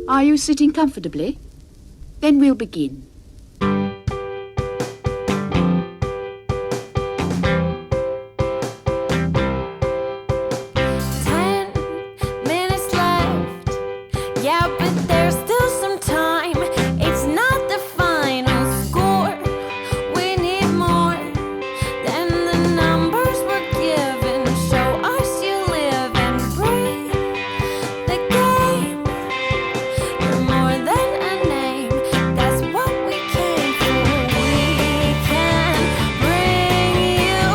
Are you sitting comfortably? Then we'll begin. 10 minutes left. Yeah, but there's still some time. It's not the final score. We need more than the numbers we're given. Show us you live and breathe the game. You're more than a name. That's what we came for. We can bring you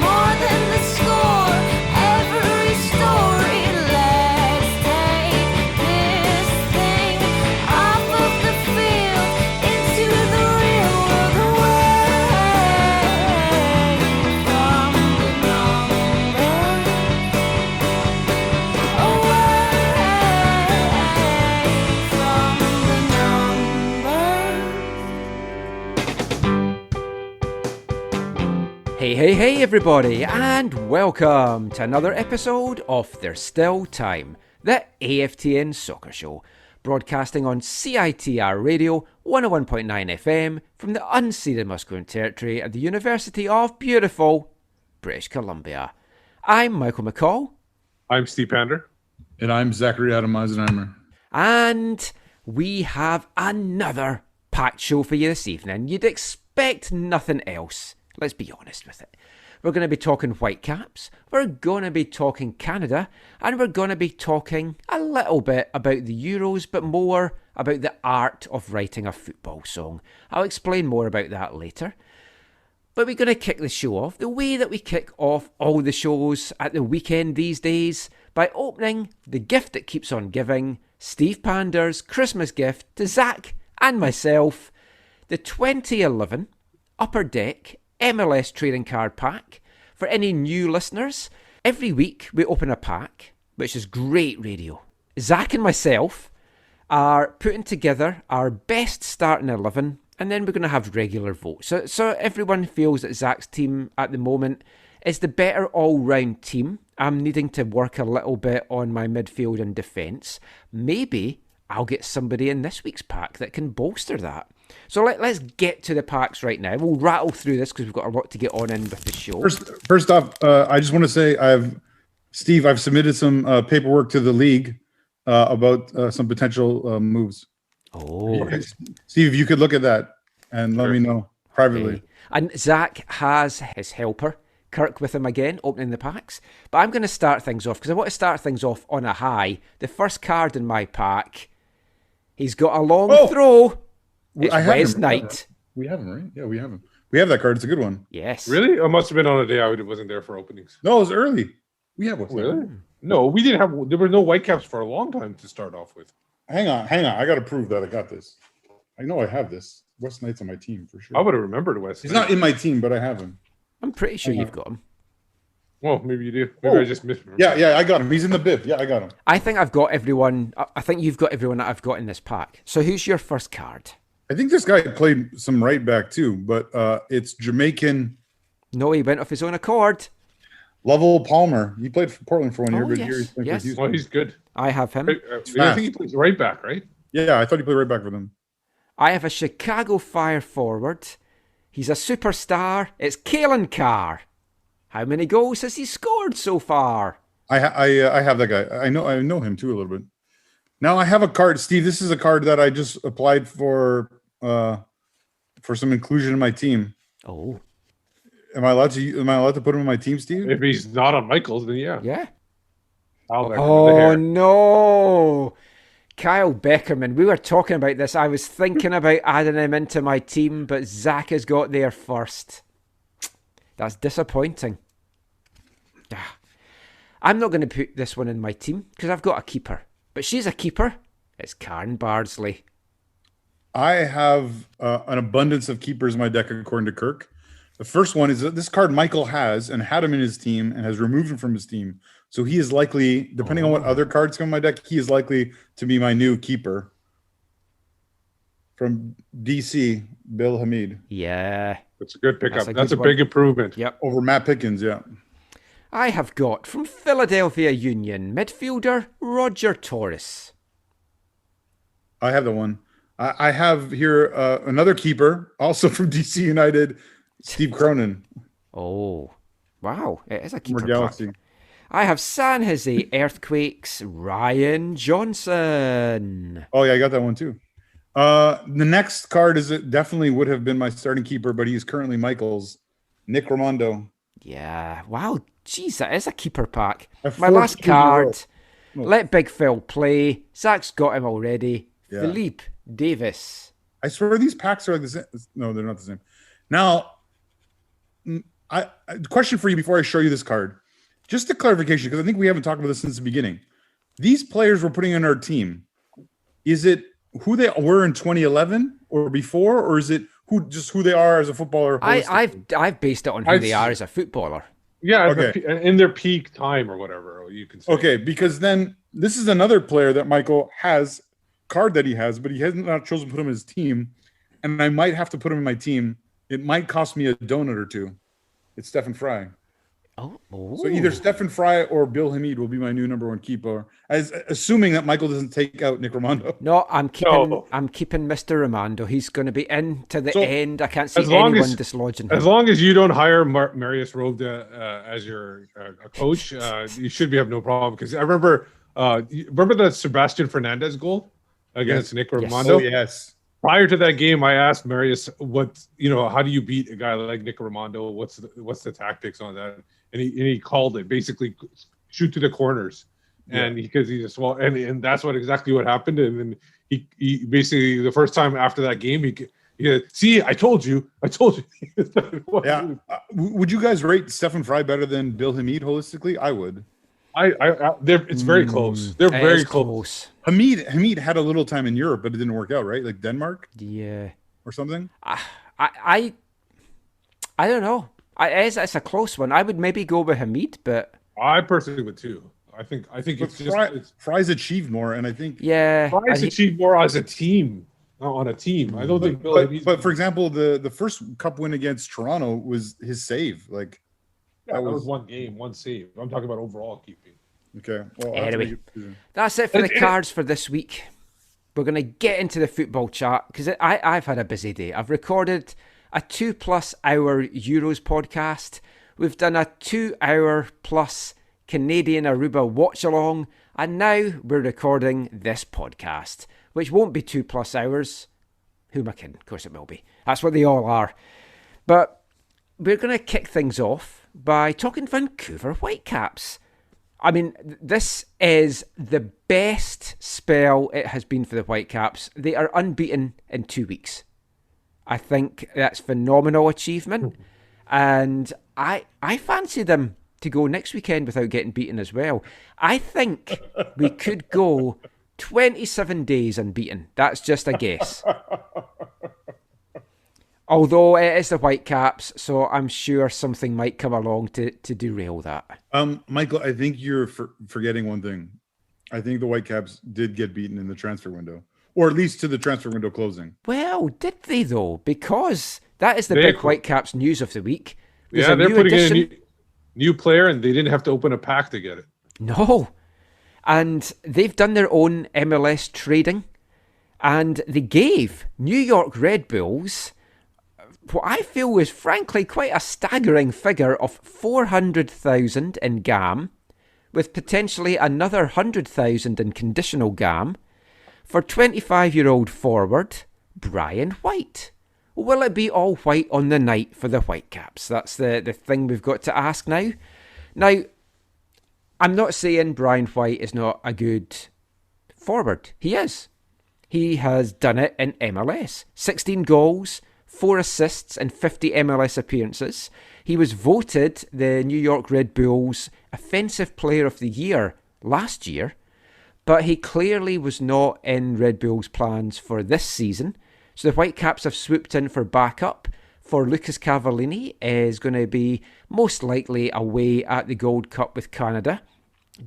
more than the score. Every story. Let's take this thing off of the field into the real world, away from the numbers, Hey everybody, and welcome to another episode of There's Still Time, the AFTN Soccer Show, broadcasting on CITR Radio 101.9 FM from the unceded Musqueam Territory at the University of beautiful British Columbia. I'm Michael McCall. I'm Steve Pander. And I'm Zachary Adam Eisenheimer. And we have another packed show for you this evening. You'd expect nothing else. Let's be honest with it. We're going to be talking Whitecaps, we're going to be talking Canada, and we're going to be talking a little bit about the Euros, but more about the art of writing a football song. I'll explain more about that later. But we're going to kick the show off the way that we kick off all the shows at the weekend these days, by opening the gift that keeps on giving, Steve Pander's Christmas gift to Zach and myself, the 2011 Upper Deck MLS trading card pack. For any new listeners, every week we open a pack, which is great radio. Zach and myself are putting together our best starting 11, and then we're going to have regular votes. So everyone feels that Zach's team at the moment is the better all-round team. I'm needing to work a little bit on my midfield and defence. Maybe I'll get somebody in this week's pack that can bolster that. So let's get to the packs right now. We'll rattle through this because we've got a lot to get on in with the show. First off, I just want to say I've submitted some paperwork to the league about some potential moves. Oh, Okay. Steve, you could look at that and let me know privately. okay. And Zach has his helper, Kirk, with him again, opening the packs. But I'm going to start things off because I want to start things off on a high. The first card in my pack, he's got a long throw. It's Wes Knight. We have him, right? Yeah, we have him. We have that card. It's a good one. Yes. Really? It must have been on a day I wasn't there for openings. No, it was early. We have one. Really? No, we didn't have. There were no Whitecaps for a long time to start off with. Hang on. I got to prove that I got this. I know I have this. Wes Knight's on my team for sure. I would have remembered West. He's not in my team, but I have him. I'm pretty sure you've got him. Well, maybe you do. Maybe I just missed him. Yeah, I got him. He's in the bib. Yeah, I got him. I think I've got everyone. I think you've got everyone that I've got in this pack. So who's your first card? I think this guy played some right back too, but it's Jamaican. No, he went off his own accord. Lovell Palmer. He played for Portland for 1 year, but yes, here he's playing yes. for Houston. Oh, he's good. I have him. I think he plays right back, right? Yeah, I thought he played right back for them. I have a Chicago Fire forward. He's a superstar. It's Kalen Carr. How many goals has he scored so far? I have that guy. I know him too a little bit. Now I have a card, Steve. This is a card that I just applied for some inclusion in my team. Oh, Am I allowed to put him in my team, Steve? If he's not on Michael's, then yeah. yeah. Oh No. Kyle Beckerman. We were talking about this. I was thinking about adding him into my team, but Zach has got there first. That's disappointing. I'm not going to put this one in my team because I've got a keeper. But she's a keeper. It's Karen Bardsley. I have an abundance of keepers in my deck, according to Kirk. The first one is this card Michael has and had him in his team and has removed him from his team. So he is likely, depending on what other cards come in my deck, he is likely to be my new keeper. From DC, Bill Hamid. Yeah. That's a good pickup. That's a one. big improvement. Yep. Over Matt Pickens, yeah. I have got from Philadelphia Union midfielder Roger Torres. I have the one. I have here another keeper, also from DC United, Steve Cronin. Oh, wow. It is a Former keeper Galaxy. pack. I have San Jose Earthquakes, Ryan Johnson. Oh, yeah, I got that one too. The next card definitely would have been my starting keeper, but he's currently Michael's, Nick Raimondo. Yeah, wow. Jeez, that is a keeper pack. A My fourth last keeper in a row. card. Let Big Phil play. Zach's got him already. Yeah. Philippe Davis. I swear these packs are like the same. No, they're not the same. Now, question for you before I show you this card. Just a clarification, because I think we haven't talked about this since the beginning. These players we're putting in our team, is it who they were in 2011 or before, or is it who they are as a footballer? I've based it on who they are as a footballer. Yeah, Okay. in their peak time or whatever you can say. Okay, because then this is another player that Michael has, card that he has, but he has not chosen to put him in his team, and I might have to put him in my team. It might cost me a donut or two. It's Stephen Fry. Oh. So either Stephen Fry or Bill Hamid will be my new number one keeper, assuming that Michael doesn't take out Nick Raimondo. No, I'm keeping No. Mr. Raimondo. He's going to be in to the So, end. I can't see as long anyone as- dislodging him. As long as you don't hire Marius Roda as your coach, you should have no problem. Because I remember the Sebastian Fernandez goal against Nick Raimondo. Oh, yes. Prior to that game, I asked Marius, how do you beat a guy like Nick Raimondo? What's the tactics on that? And he called it, basically shoot to the corners. And because he's a small, and that's exactly what happened. And then he basically, the first time after that game, he see, I told you. Yeah. Would you guys rate Stephen Fry better than Bill Hamid holistically? I would. It's very close. They're It very is close. Hamid had a little time in Europe, but it didn't work out, right? Like Denmark Yeah. or something. I don't know. It's a close one. I would maybe go with Hamid, but I personally would too. I think But it's just Fry's achieved more, and I think. yeah. Fry's achieved more as a team, on a team. I don't think Bill Hamid's- But for example, the first cup win against Toronto was his save. Like that was one game, one save. I'm talking about overall keeping. okay. Well, I'll have to Anyway. make a decision. That's it for the cards for this week. We're going to get into the football chat because I've had a busy day. I've recorded a 2+ hour Euros podcast. We've done a 2 hour plus Canadian Aruba watch along. And now we're recording this podcast, which won't be 2+ hours. Who am I kidding? Of course it will be. That's what they all are. But we're going to kick things off by talking Vancouver Whitecaps. I mean, this is the best spell it has been for the Whitecaps. They are unbeaten in 2 weeks. I think that's phenomenal achievement. And I fancy them to go next weekend without getting beaten as well. I think we could go 27 days unbeaten. That's just a guess. Although it is the Whitecaps, so I'm sure something might come along to derail that. Michael, I think you're forgetting one thing. I think the Whitecaps did get beaten in the transfer window, or at least to the transfer window closing. Well, did they though? Because that is the They- big Whitecaps news of the week. There's Yeah, a they're new putting addition. in a new player, and they didn't have to open a pack to get it. No. And they've done their own MLS trading, and they gave New York Red Bulls what I feel was frankly quite a staggering figure of 400,000 in GAM, with potentially another 100,000 in conditional GAM, for 25-year-old forward Brian White. Will it be all white on the night for the Whitecaps? That's the thing we've got to ask now. Now, I'm not saying Brian White is not a good forward. He is. He has done it in MLS. 16 goals, 4 assists and 50 MLS appearances. He was voted the New York Red Bulls Offensive Player of the Year last year, but he clearly was not in Red Bulls' plans for this season. So the Whitecaps have swooped in for backup for Lucas Cavallini. Is going to be most likely away at the Gold Cup with Canada.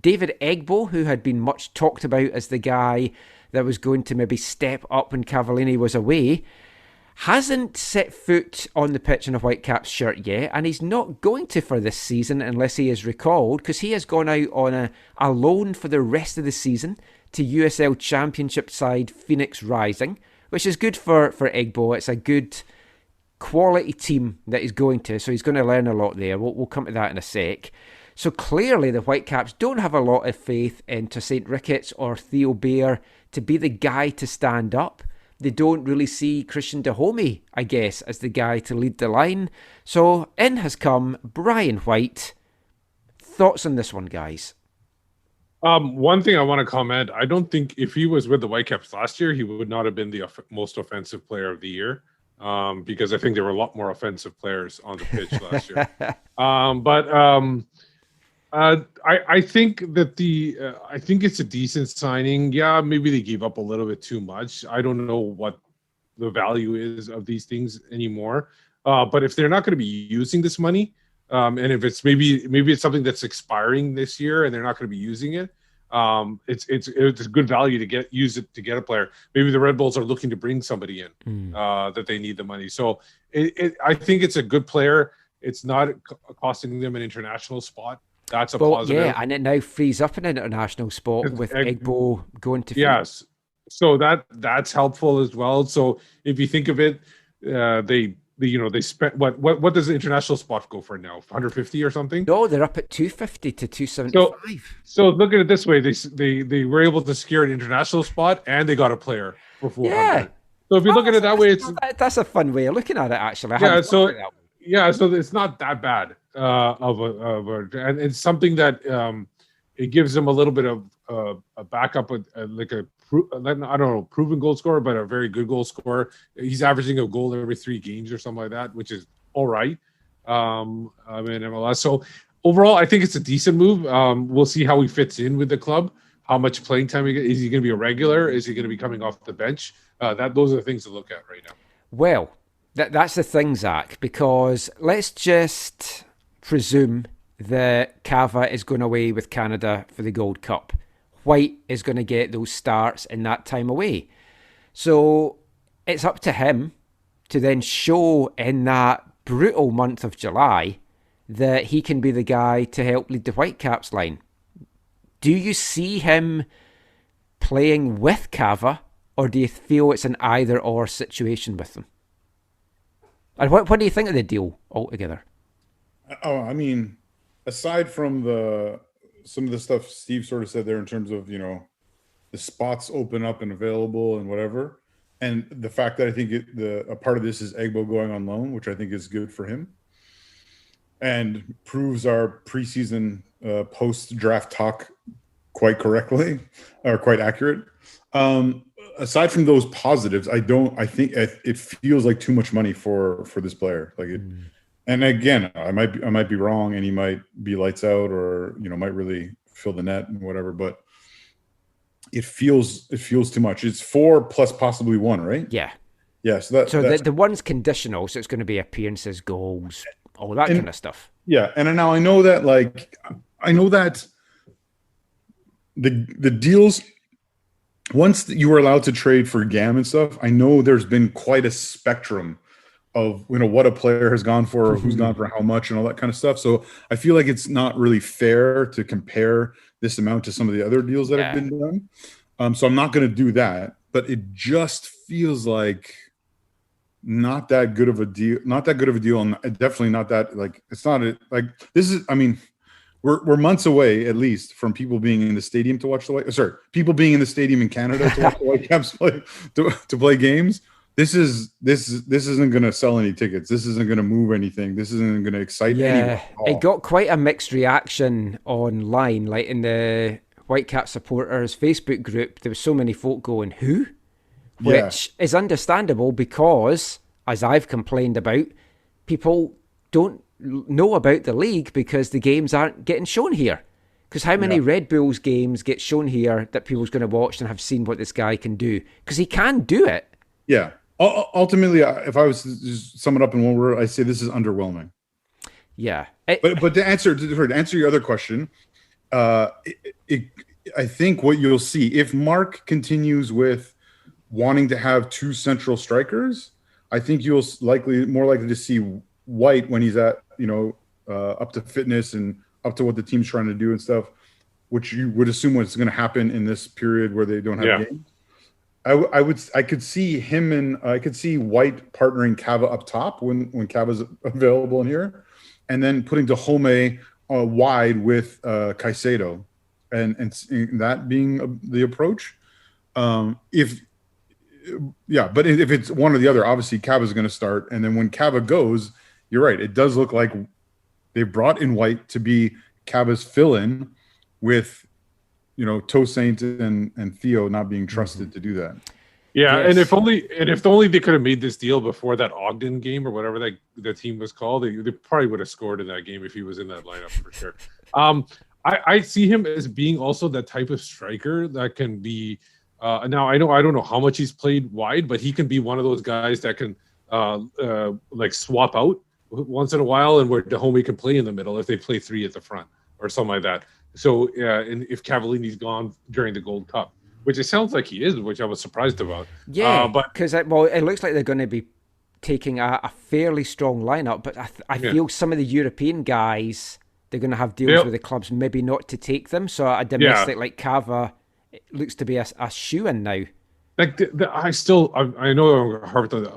David Egbo, who had been much talked about as the guy that was going to maybe step up when Cavallini was away, hasn't set foot on the pitch in a Whitecaps shirt yet, and he's not going to for this season unless he is recalled, because he has gone out on a loan for the rest of the season to USL Championship side Phoenix Rising, which is good for Egbo. It's a good quality team that he's going to, so he's going to learn a lot there. We'll come to that in a sec. So clearly the Whitecaps don't have a lot of faith into St. Ricketts or Theo Bair to be the guy to stand up. They don't really see Christian Dahomey, I guess, as the guy to lead the line. So in has come Brian White. Thoughts on this one, guys? One thing I want to comment, I don't think if he was with the Whitecaps last year, he would not have been the most offensive player of the year, because I think there were a lot more offensive players on the pitch last year. I think that I think it's a decent signing. Yeah, maybe they gave up a little bit too much. I don't know what the value is of these things anymore. But if they're not going to be using this money, and if it's maybe it's something that's expiring this year and they're not going to be using it, it's a good value to use it to get a player. Maybe the Red Bulls are looking to bring somebody in that they need the money. So I think it's a good player. It's not costing them an international spot. That's a positive. Yeah, and it now frees up an international spot with Egbo going to Yes. So that's helpful as well. So if you think of it, they spent what does the international spot go for now? 150 or something? No, they're up at 250 to 275. So look at it this way: they were able to secure an international spot and they got a player for 400. Yeah. So if you look at it that way, that's a fun way of looking at it. Actually, so it's not that bad and it's something that it gives them a little bit of a backup with like I don't know, proven goal scorer, but a very good goal scorer. He's averaging a goal every 3 games or something like that, which is all right. In MLS. So overall, I think it's a decent move. We'll see how he fits in with the club. How much playing time is he going to be a regular? Is he going to be coming off the bench? Those are the things to look at right now. Well, that's the thing, Zach, because let's just presume that Cava is going away with Canada for the Gold Cup. White is going to get those starts in that time away. So it's up to him to then show in that brutal month of July that he can be the guy to help lead the Whitecaps line. Do you see him playing with Cava, or do you feel it's an either-or situation with them? And what do you think of the deal altogether? Oh, I mean, aside from some of the stuff Steve sort of said there in terms of, the spots open up and available and whatever, and the fact that I think a part of this is Egbo going on loan, which I think is good for him and proves our preseason post-draft talk quite correctly or quite accurate. Aside from those positives, I think it feels like too much money for this player. Like it, and again, I might be wrong, and he might be lights out, or might really fill the net and whatever. But it feels too much. It's 4 plus possibly 1, right? Yeah. Yeah. So the one's conditional, so it's going to be appearances, goals, all that kind of stuff. Yeah, and now I know that the deals. Once you were allowed to trade for GAM and stuff, I know there's been quite a spectrum of what a player has gone for, or who's gone for how much, and all that kind of stuff. So I feel like it's not really fair to compare this amount to some of the other deals that have been done. So I'm not going to do that. But it just feels like not that good of a deal. Not that good of a deal, and definitely not that it's not this is. I mean. We're months away, at least, from people being in the stadium to watch people being in the stadium in Canada to watch the Whitecaps play to play games. This isn't going to sell any tickets. This isn't going to move anything. This isn't going to excite anyone. It got quite a mixed reaction online, like in the Whitecap supporters Facebook group. There was so many folk going, "Who?" Which is understandable because, as I've complained about, people don't know about the league because the games aren't getting shown here. Because how many Red Bulls games get shown here that people's going to watch and have seen what this guy can do? Because he can do it. Yeah. Ultimately, if I was to just sum it up in one word, I say this is underwhelming. Yeah. But to answer your other question, I think what you'll see, if Mark continues with wanting to have 2 central strikers, I think you'll more likely to see White when he's at up to fitness and up to what the team's trying to do and stuff, which you would assume what's going to happen in this period where they don't have games. I could see him and I could see White partnering Cava up top when Cava's available in here, and then putting Dahomey wide with Caicedo, and that being the approach. But if it's one or the other, obviously Cava's going to start, and then when Cava goes, you're right. It does look like they brought in White to be Cava's fill-in, with Tosaint and Theo not being trusted to do that. Yeah, Yes. and if only they could have made this deal before that Ogden game or whatever the team was called, they probably would have scored in that game if he was in that lineup for sure. I see him as being also that type of striker that can be. Now I don't know how much he's played wide, but he can be one of those guys that can like swap out once in a while, and where Dahomey can play in the middle if they play three at the front or something like that. So and if Cavallini's gone during the Gold Cup, which it sounds like he is, which I was surprised about. Yeah, but because it looks like they're going to be taking a fairly strong lineup, but I feel some of the European guys, they're going to have deals with the clubs maybe not to take them. So a domestic like Cava, it looks to be a shoe-in now. Like I know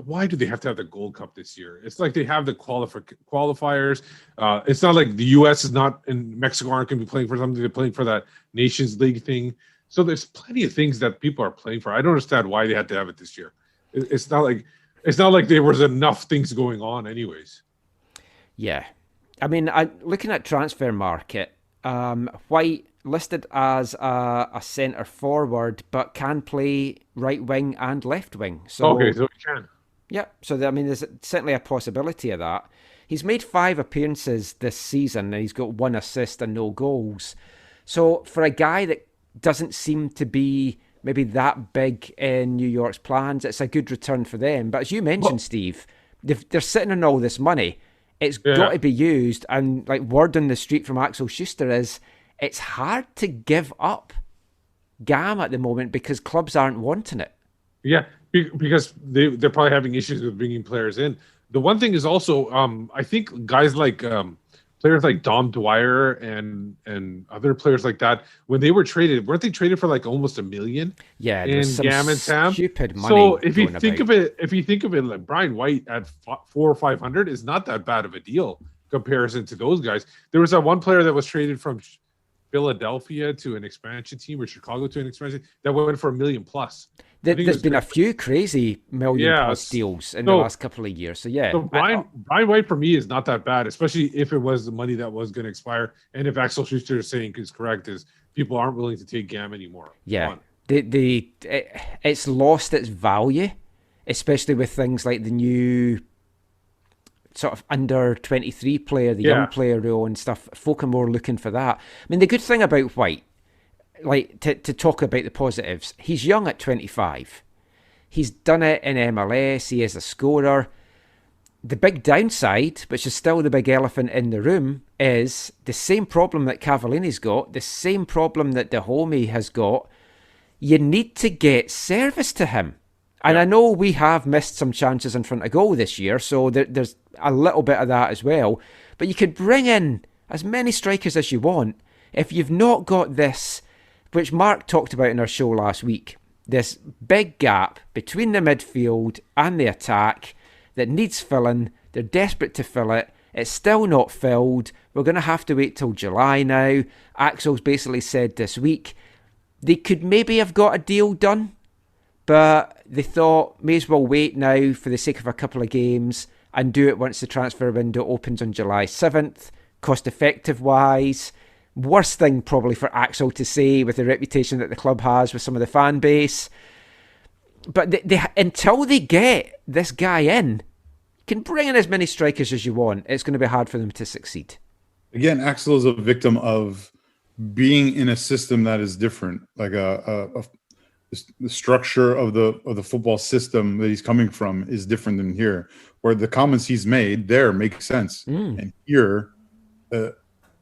why do they have to have the Gold Cup this year? It's like they have the qualifiers. It's not like the U.S. is not and Mexico aren't going to be playing for something. They're playing for that Nations League thing. So there's plenty of things that people are playing for. I don't understand why they had to have it this year. It's not like there was enough things going on, anyways. Yeah, I mean, looking at transfer market, White listed as a centre forward, but can play right wing and left wing. So okay, so he can. Yeah, so there's certainly a possibility of that. He's made 5 appearances this season, and he's got 1 assist and no goals. So for a guy that doesn't seem to be maybe that big in New York's plans, it's a good return for them. But as you mentioned, Steve, they're sitting on all this money. It's got to be used. And like word on the street from Axel Schuster is, it's hard to give up GAM at the moment because clubs aren't wanting it. Yeah, because they're probably having issues with bringing players in. The one thing is also, I think guys like players like Dom Dwyer and other players like that, when they were traded, weren't they traded for like almost $1 million? Yeah, in GAM and Sam. Stupid money. So if you think of it, like Brian White at 400 or 500 is not that bad of a deal comparison to those guys. There was that one player that was traded from Philadelphia to an expansion team or Chicago to an expansion that went for $1 million plus. There's been a few crazy million plus deals in the last couple of years. So Brian White for me is not that bad, especially if it was the money that was going to expire. And if Axel Schuster is saying is correct, is people aren't willing to take GAM anymore. Yeah, it's lost its value, especially with things like the new sort of under 23 player, the young player rule and stuff. Folk are more looking for that. I mean, the good thing about White, like to talk about the positives, he's young at 25. He's done it in MLS. He is a scorer. The big downside, which is still the big elephant in the room, is the same problem that Cavallini's got, the same problem that Dahomey has got. You need to get service to him. And I know we have missed some chances in front of goal this year, so there's a little bit of that as well. But you could bring in as many strikers as you want. If you've not got this, which Mark talked about in our show last week, this big gap between the midfield and the attack that needs filling, they're desperate to fill it. It's still not filled. We're going to have to wait till July now. Axel's basically said this week they could maybe have got a deal done, but they thought may as well wait now for the sake of a couple of games and do it once the transfer window opens on July 7th. Cost effective wise, worst thing probably for Axel to say with the reputation that the club has with some of the fan base. But they until they get this guy in, you can bring in as many strikers as you want. It's going to be hard for them to succeed. Again, Axel is a victim of being in a system that is different, like the structure of the football system that he's coming from is different than here, where the comments he's made there make sense. And here,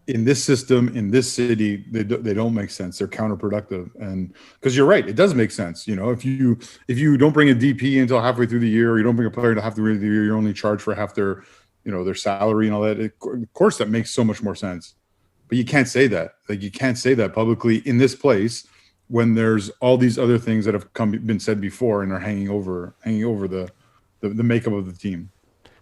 in this system, in this city, they don't make sense. They're counterproductive. And because you're right, it does make sense. You know, if you don't bring a DP until halfway through the year, or you don't bring a player until halfway through the year, you're only charged for half their salary and all that. Of course, that makes so much more sense. But you can't say that. Like, you can't say that publicly in this place when there's all these other things that have been said before and are hanging over the makeup of the team.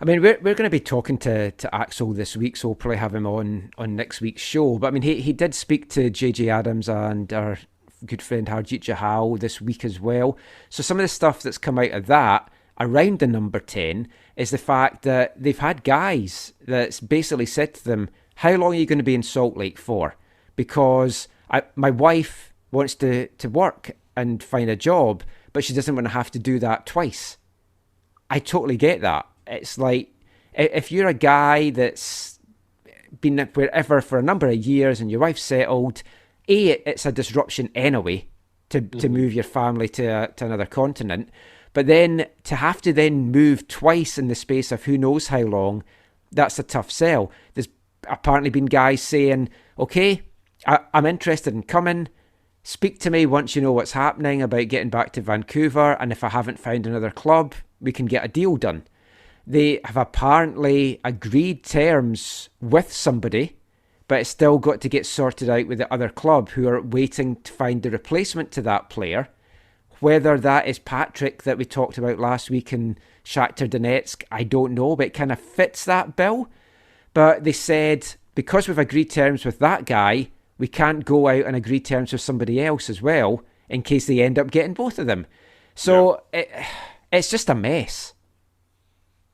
I mean, we're going to be talking to Axel this week, so we'll probably have him on next week's show. But I mean, he did speak to JJ Adams and our good friend Harjit Jahal this week as well. So some of the stuff that's come out of that around the number 10 is the fact that they've had guys that's basically said to them, how long are you going to be in Salt Lake for? Because my wife wants to work and find a job, but she doesn't want to have to do that twice. I totally get that. It's like, if you're a guy that's been wherever for a number of years and your wife's settled, it's a disruption anyway to move your family to another continent. But then to have to then move twice in the space of who knows how long, that's a tough sell. There's apparently been guys saying, okay, I'm interested in coming. Speak to me once you know what's happening about getting back to Vancouver. And if I haven't found another club, we can get a deal done. They have apparently agreed terms with somebody, but it's still got to get sorted out with the other club who are waiting to find the replacement to that player. Whether that is Patrick that we talked about last week in Shakhtar Donetsk, I don't know, but it kind of fits that bill. But they said, because we've agreed terms with that guy, we can't go out and agree terms with somebody else as well, in case they end up getting both of them. So it's just a mess.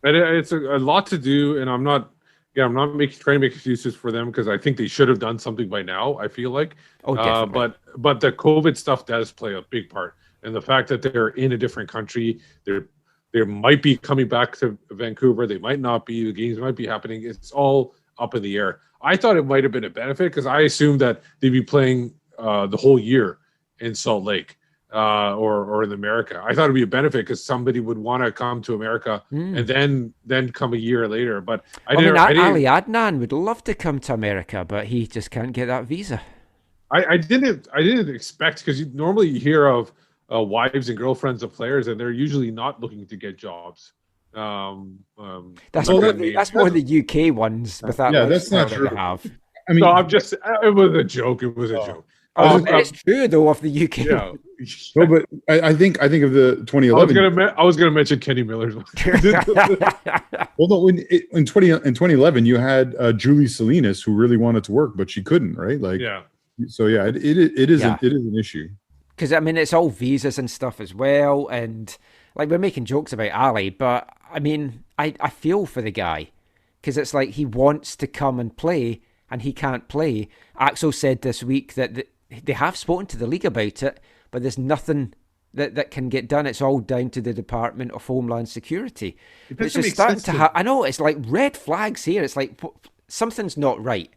And it's a lot to do, and I'm not trying to make excuses for them, because I think they should have done something by now, I feel like. Oh, definitely. But the COVID stuff does play a big part. And the fact that they're in a different country, they might be coming back to Vancouver, they might not be, the games might be happening. It's all up in the air. I thought it might have been a benefit, because I assumed that they'd be playing the whole year in Salt Lake or in America. I thought it'd be a benefit because somebody would want to come to America and then come a year later. But Ali Adnan would love to come to America, but he just can't get that visa. I didn't expect, because you normally hear of wives and girlfriends of players, and they're usually not looking to get jobs. That's more the UK ones with that. Yeah, that's not true. I mean, no, it was a joke. It was a joke. It's true though of the UK. Yeah. No, but I think of the 2011. I was gonna mention Kenny Miller's one. Well, no, in 2011 you had Julie Salinas, who really wanted to work, but she couldn't, right? Like, yeah. So yeah, it is an issue. Because I mean, it's all visas and stuff as well, and like we're making jokes about Ali, but I mean, I feel for the guy, because it's like he wants to come and play and he can't play. Axel said this week that they have spoken to the league about it, but there's nothing that can get done. It's all down to the Department of Homeland Security. It's just starting to I know, it's like red flags here. It's like something's not right.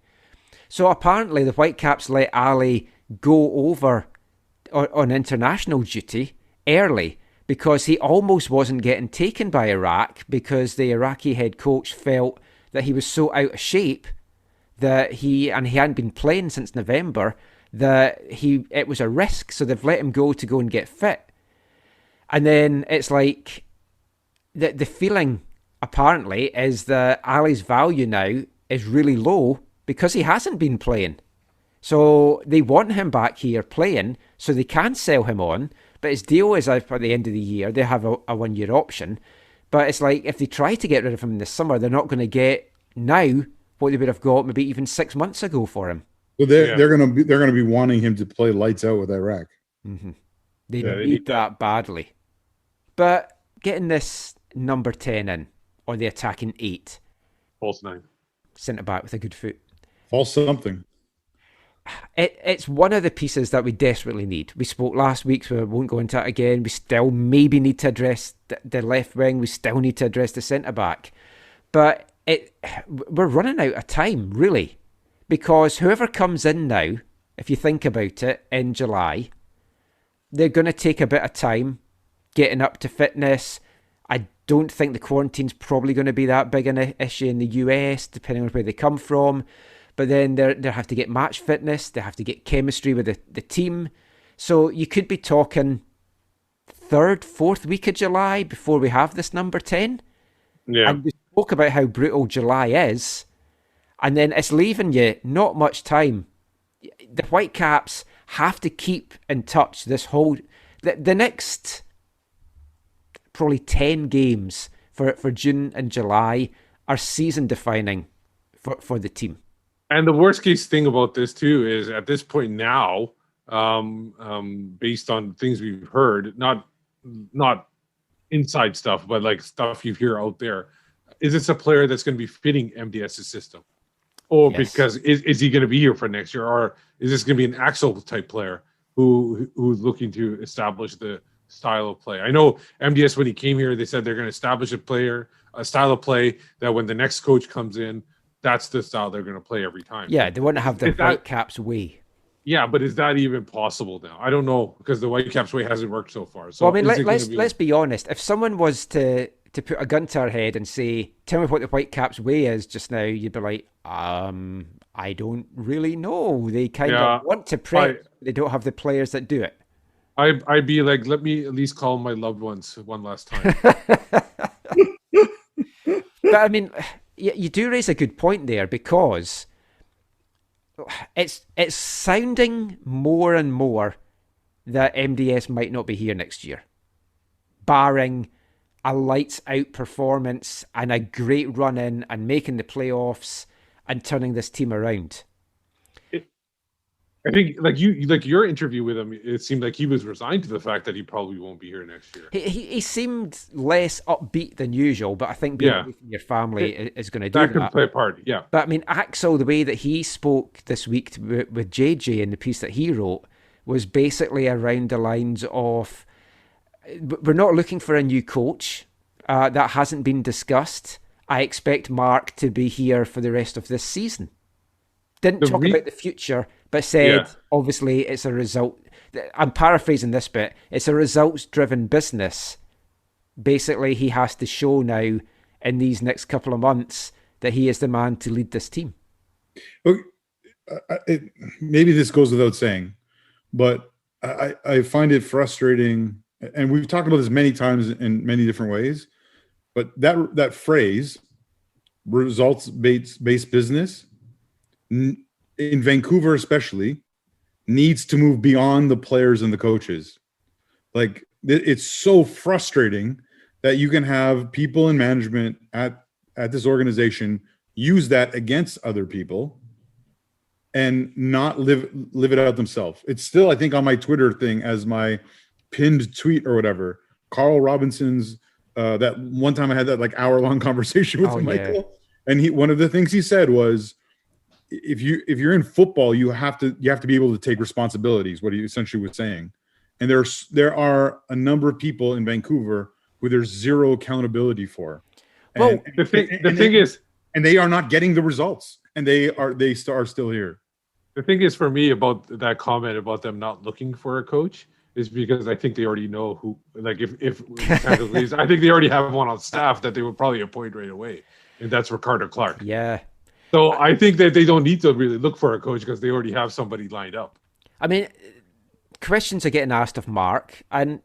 So apparently the Whitecaps let Ali go over on international duty early, because he almost wasn't getting taken by Iraq, because the Iraqi head coach felt that he was so out of shape that he hadn't been playing since November, that it was a risk, so they've let him go and get fit. And then it's like the feeling apparently is that Ali's value now is really low because he hasn't been playing. So they want him back here playing so they can sell him on, but his deal is at the end of the year. They have a 1-year option, but it's like if they try to get rid of him in the summer, they're not going to get now what they would have got maybe even 6 months ago for him. So they're going to be wanting him to play lights out with Iraq. Mm-hmm. They need that badly. But getting this number 10 in, or the attacking 8, false 9, centre back with a good foot, false something. It's one of the pieces that we desperately need. We spoke last week, so I won't go into it again. We still maybe need to address the left wing. We still need to address the centre back. But we're running out of time, really. Because whoever comes in now, if you think about it, in July, they're going to take a bit of time getting up to fitness. I don't think the quarantine's probably going to be that big an issue in the US, depending on where they come from. But then they have to get match fitness. They have to get chemistry with the team. So you could be talking 3rd, 4th week of July before we have this number 10. Yeah. And we spoke about how brutal July is. and then it's leaving you not much time. The Whitecaps have to keep in touch this whole... The next probably 10 games for June and July are season-defining for the team. And the worst case thing about this too is at this point now, based on things we've heard, not inside stuff, but like stuff you hear out there, is this a player that's going to be fitting MDS's system? Or Yes. because is he going to be here for next year? Or is this going to be an Axel type player who's looking to establish the style of play? I know MDS, when he came here, they said they're going to establish a style of play that when the next coach comes in, that's the style they're going to play every time. Yeah, they want to have the Is that- Whitecaps way. Yeah, but is that even possible now? I don't know, because the Whitecaps way hasn't worked so far. So Well, I mean, is it gonna be- let's be honest. If someone was to put a gun to our head and say, "Tell me what the Whitecaps way is just now," you'd be like, I don't really know. They kind of want to prep. They don't have the players that do it. I'd be like, let me at least call my loved ones one last time. But I mean, you do raise a good point there, because it's sounding more and more that MDS might not be here next year, barring a lights out performance and a great run in and making the playoffs and turning this team around. I think like your interview with him, it seemed like he was resigned to the fact that he probably won't be here next year. He seemed less upbeat than usual, but I think being away from your family is going to do that. That can play a part, yeah. But I mean, Axel, the way that he spoke this week with JJ in the piece that he wrote was basically around the lines of, we're not looking for a new coach. That hasn't been discussed. I expect Mark to be here for the rest of this season. Didn't talk about the future, but said, obviously, it's a result. I'm paraphrasing this bit. It's a results-driven business. Basically, he has to show now in these next couple of months that he is the man to lead this team. Look, maybe this goes without saying, but I find it frustrating, and we've talked about this many times in many different ways, but that phrase, results-based business, in Vancouver especially, needs to move beyond the players and the coaches. Like, it's so frustrating that you can have people in management at this organization use that against other people and not live it out themselves. It's still, I think, on my Twitter thing as my pinned tweet or whatever. Carl Robinson's that one time I had that like hour-long conversation with Michael, and one of the things he said was, if you're in football, you have to be able to take responsibilities. What he essentially was saying, and there are a number of people in Vancouver who there's zero accountability for. Well, the thing is, they are not getting the results, and they are still here. The thing is, for me, about that comment about them not looking for a coach is because I think they already know who. Like, if leaves, I think they already have one on staff that they would probably appoint right away, and that's Ricardo Clark. Yeah. So I think that they don't need to really look for a coach because they already have somebody lined up. I mean, questions are getting asked of Mark, and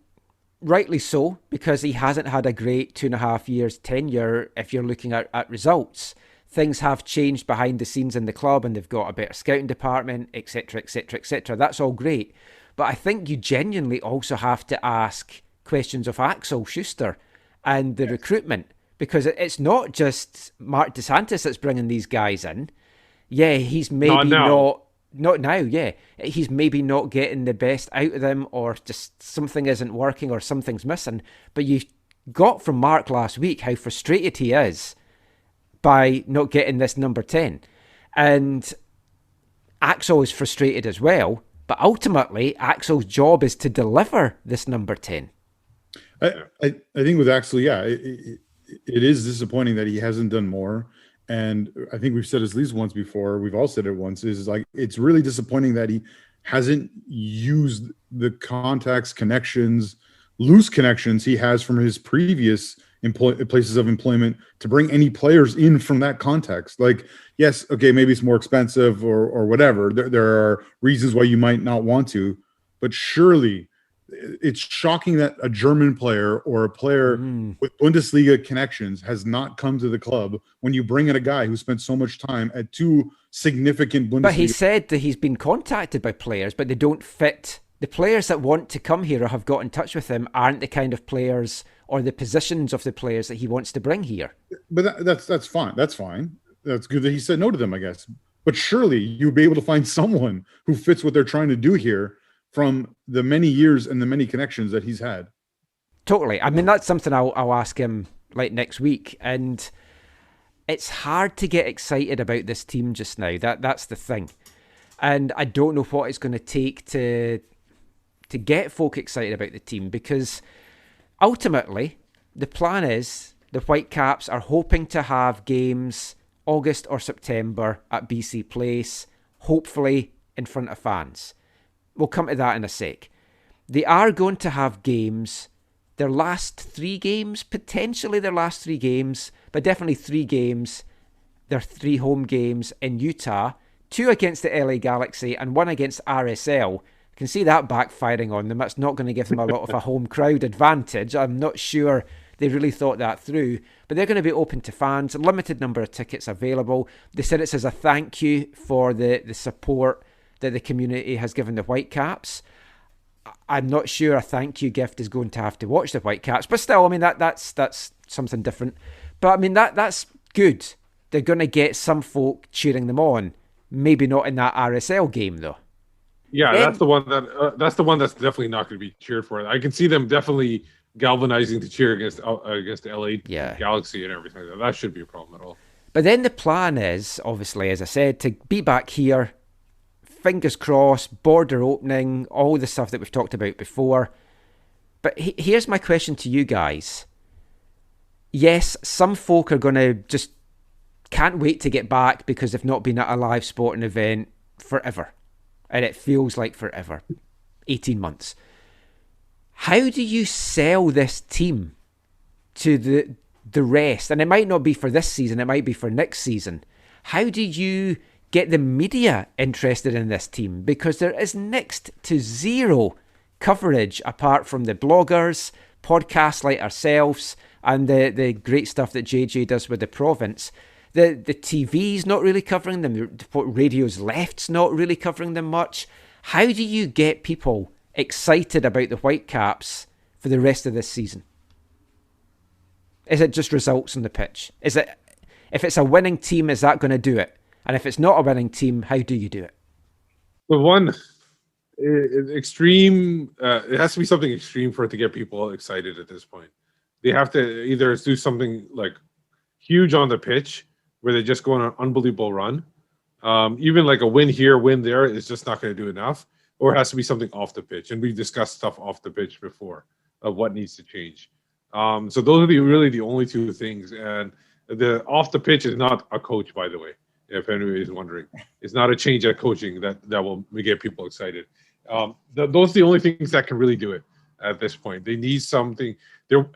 rightly so, because he hasn't had a great 2.5 years tenure if you're looking at results. Things have changed behind the scenes in the club, and they've got a better scouting department, etc., etc., etc. That's all great. But I think you genuinely also have to ask questions of Axel Schuster and the recruitment, because it's not just Mark DeSantis that's bringing these guys in. Yeah, he's maybe not now, yeah. He's maybe not getting the best out of them, or just something isn't working or something's missing. But you got from Mark last week how frustrated he is by not getting this number 10. And Axel is frustrated as well, but ultimately Axel's job is to deliver this number 10. I think with Axel, it is disappointing that he hasn't done more. And I think we've said this at least once before. We've all said it once. Is like, it's really disappointing that he hasn't used the contacts, connections, loose connections he has from his previous places of employment to bring any players in from that context. Like, yes, okay, maybe it's more expensive or whatever. There are reasons why you might not want to, but surely it's shocking that a German player or a player with Bundesliga connections has not come to the club when you bring in a guy who spent so much time at two significant Bundesliga. But he said that he's been contacted by players, but they don't fit. The players that want to come here or have got in touch with him aren't the kind of players or the positions of the players that he wants to bring here. But that's fine. That's fine. That's good that he said no to them, I guess. But surely you'll be able to find someone who fits what they're trying to do here from the many years and the many connections that he's had. Totally. I mean, that's something I'll ask him like next week. And it's hard to get excited about this team just now. That's the thing. And I don't know what it's going to take to get folk excited about the team, because ultimately the plan is the Whitecaps are hoping to have games August or September at BC Place, hopefully in front of fans. We'll come to that in a sec. They are going to have games, their last 3 games, potentially their last 3 games, but definitely 3 games, their 3 home games in Utah, 2 against the LA Galaxy and 1 against RSL. I can see that backfiring on them. That's not going to give them a lot of a home crowd advantage. I'm not sure they really thought that through, but they're going to be open to fans, limited number of tickets available. They said it's as a thank you for the support that the community has given the Whitecaps. I'm not sure a thank you gift is going to have to watch the Whitecaps, but still, I mean, that's something different. But I mean, that's good. They're going to get some folk cheering them on. Maybe not in that RSL game though. Yeah, that's the one that's definitely not going to be cheered for. I can see them definitely galvanizing to cheer against the LA Galaxy and everything. That shouldn't be a problem at all. But then the plan is, obviously, as I said, to be back here. Fingers crossed, border opening, all the stuff that we've talked about before. But here's my question to you guys. Yes, some folk are going to just can't wait to get back because they've not been at a live sporting event forever. And it feels like forever. 18 months. How do you sell this team to the rest? And it might not be for this season, it might be for next season. How do you get the media interested in this team? Because there is next to zero coverage apart from the bloggers, podcasts like ourselves, and the great stuff that JJ does with the province. The TV's not really covering them. The radio's left's not really covering them much. How do you get people excited about the Whitecaps for the rest of this season? Is it just results on the pitch? Is it, if it's a winning team, is that going to do it? And if it's not a winning team, how do you do it? The one extreme, it has to be something extreme for it to get people excited at this point. They have to either do something like huge on the pitch where they just go on an unbelievable run. Even like a win here, win there is just not going to do enough. Or it has to be something off the pitch. And we've discussed stuff off the pitch before of what needs to change. So those are really the only 2 things. And the off the pitch is not a coach, by the way. If anybody is wondering, it's not a change at coaching that will get people excited. Those are the only things that can really do it at this point. They need something. There,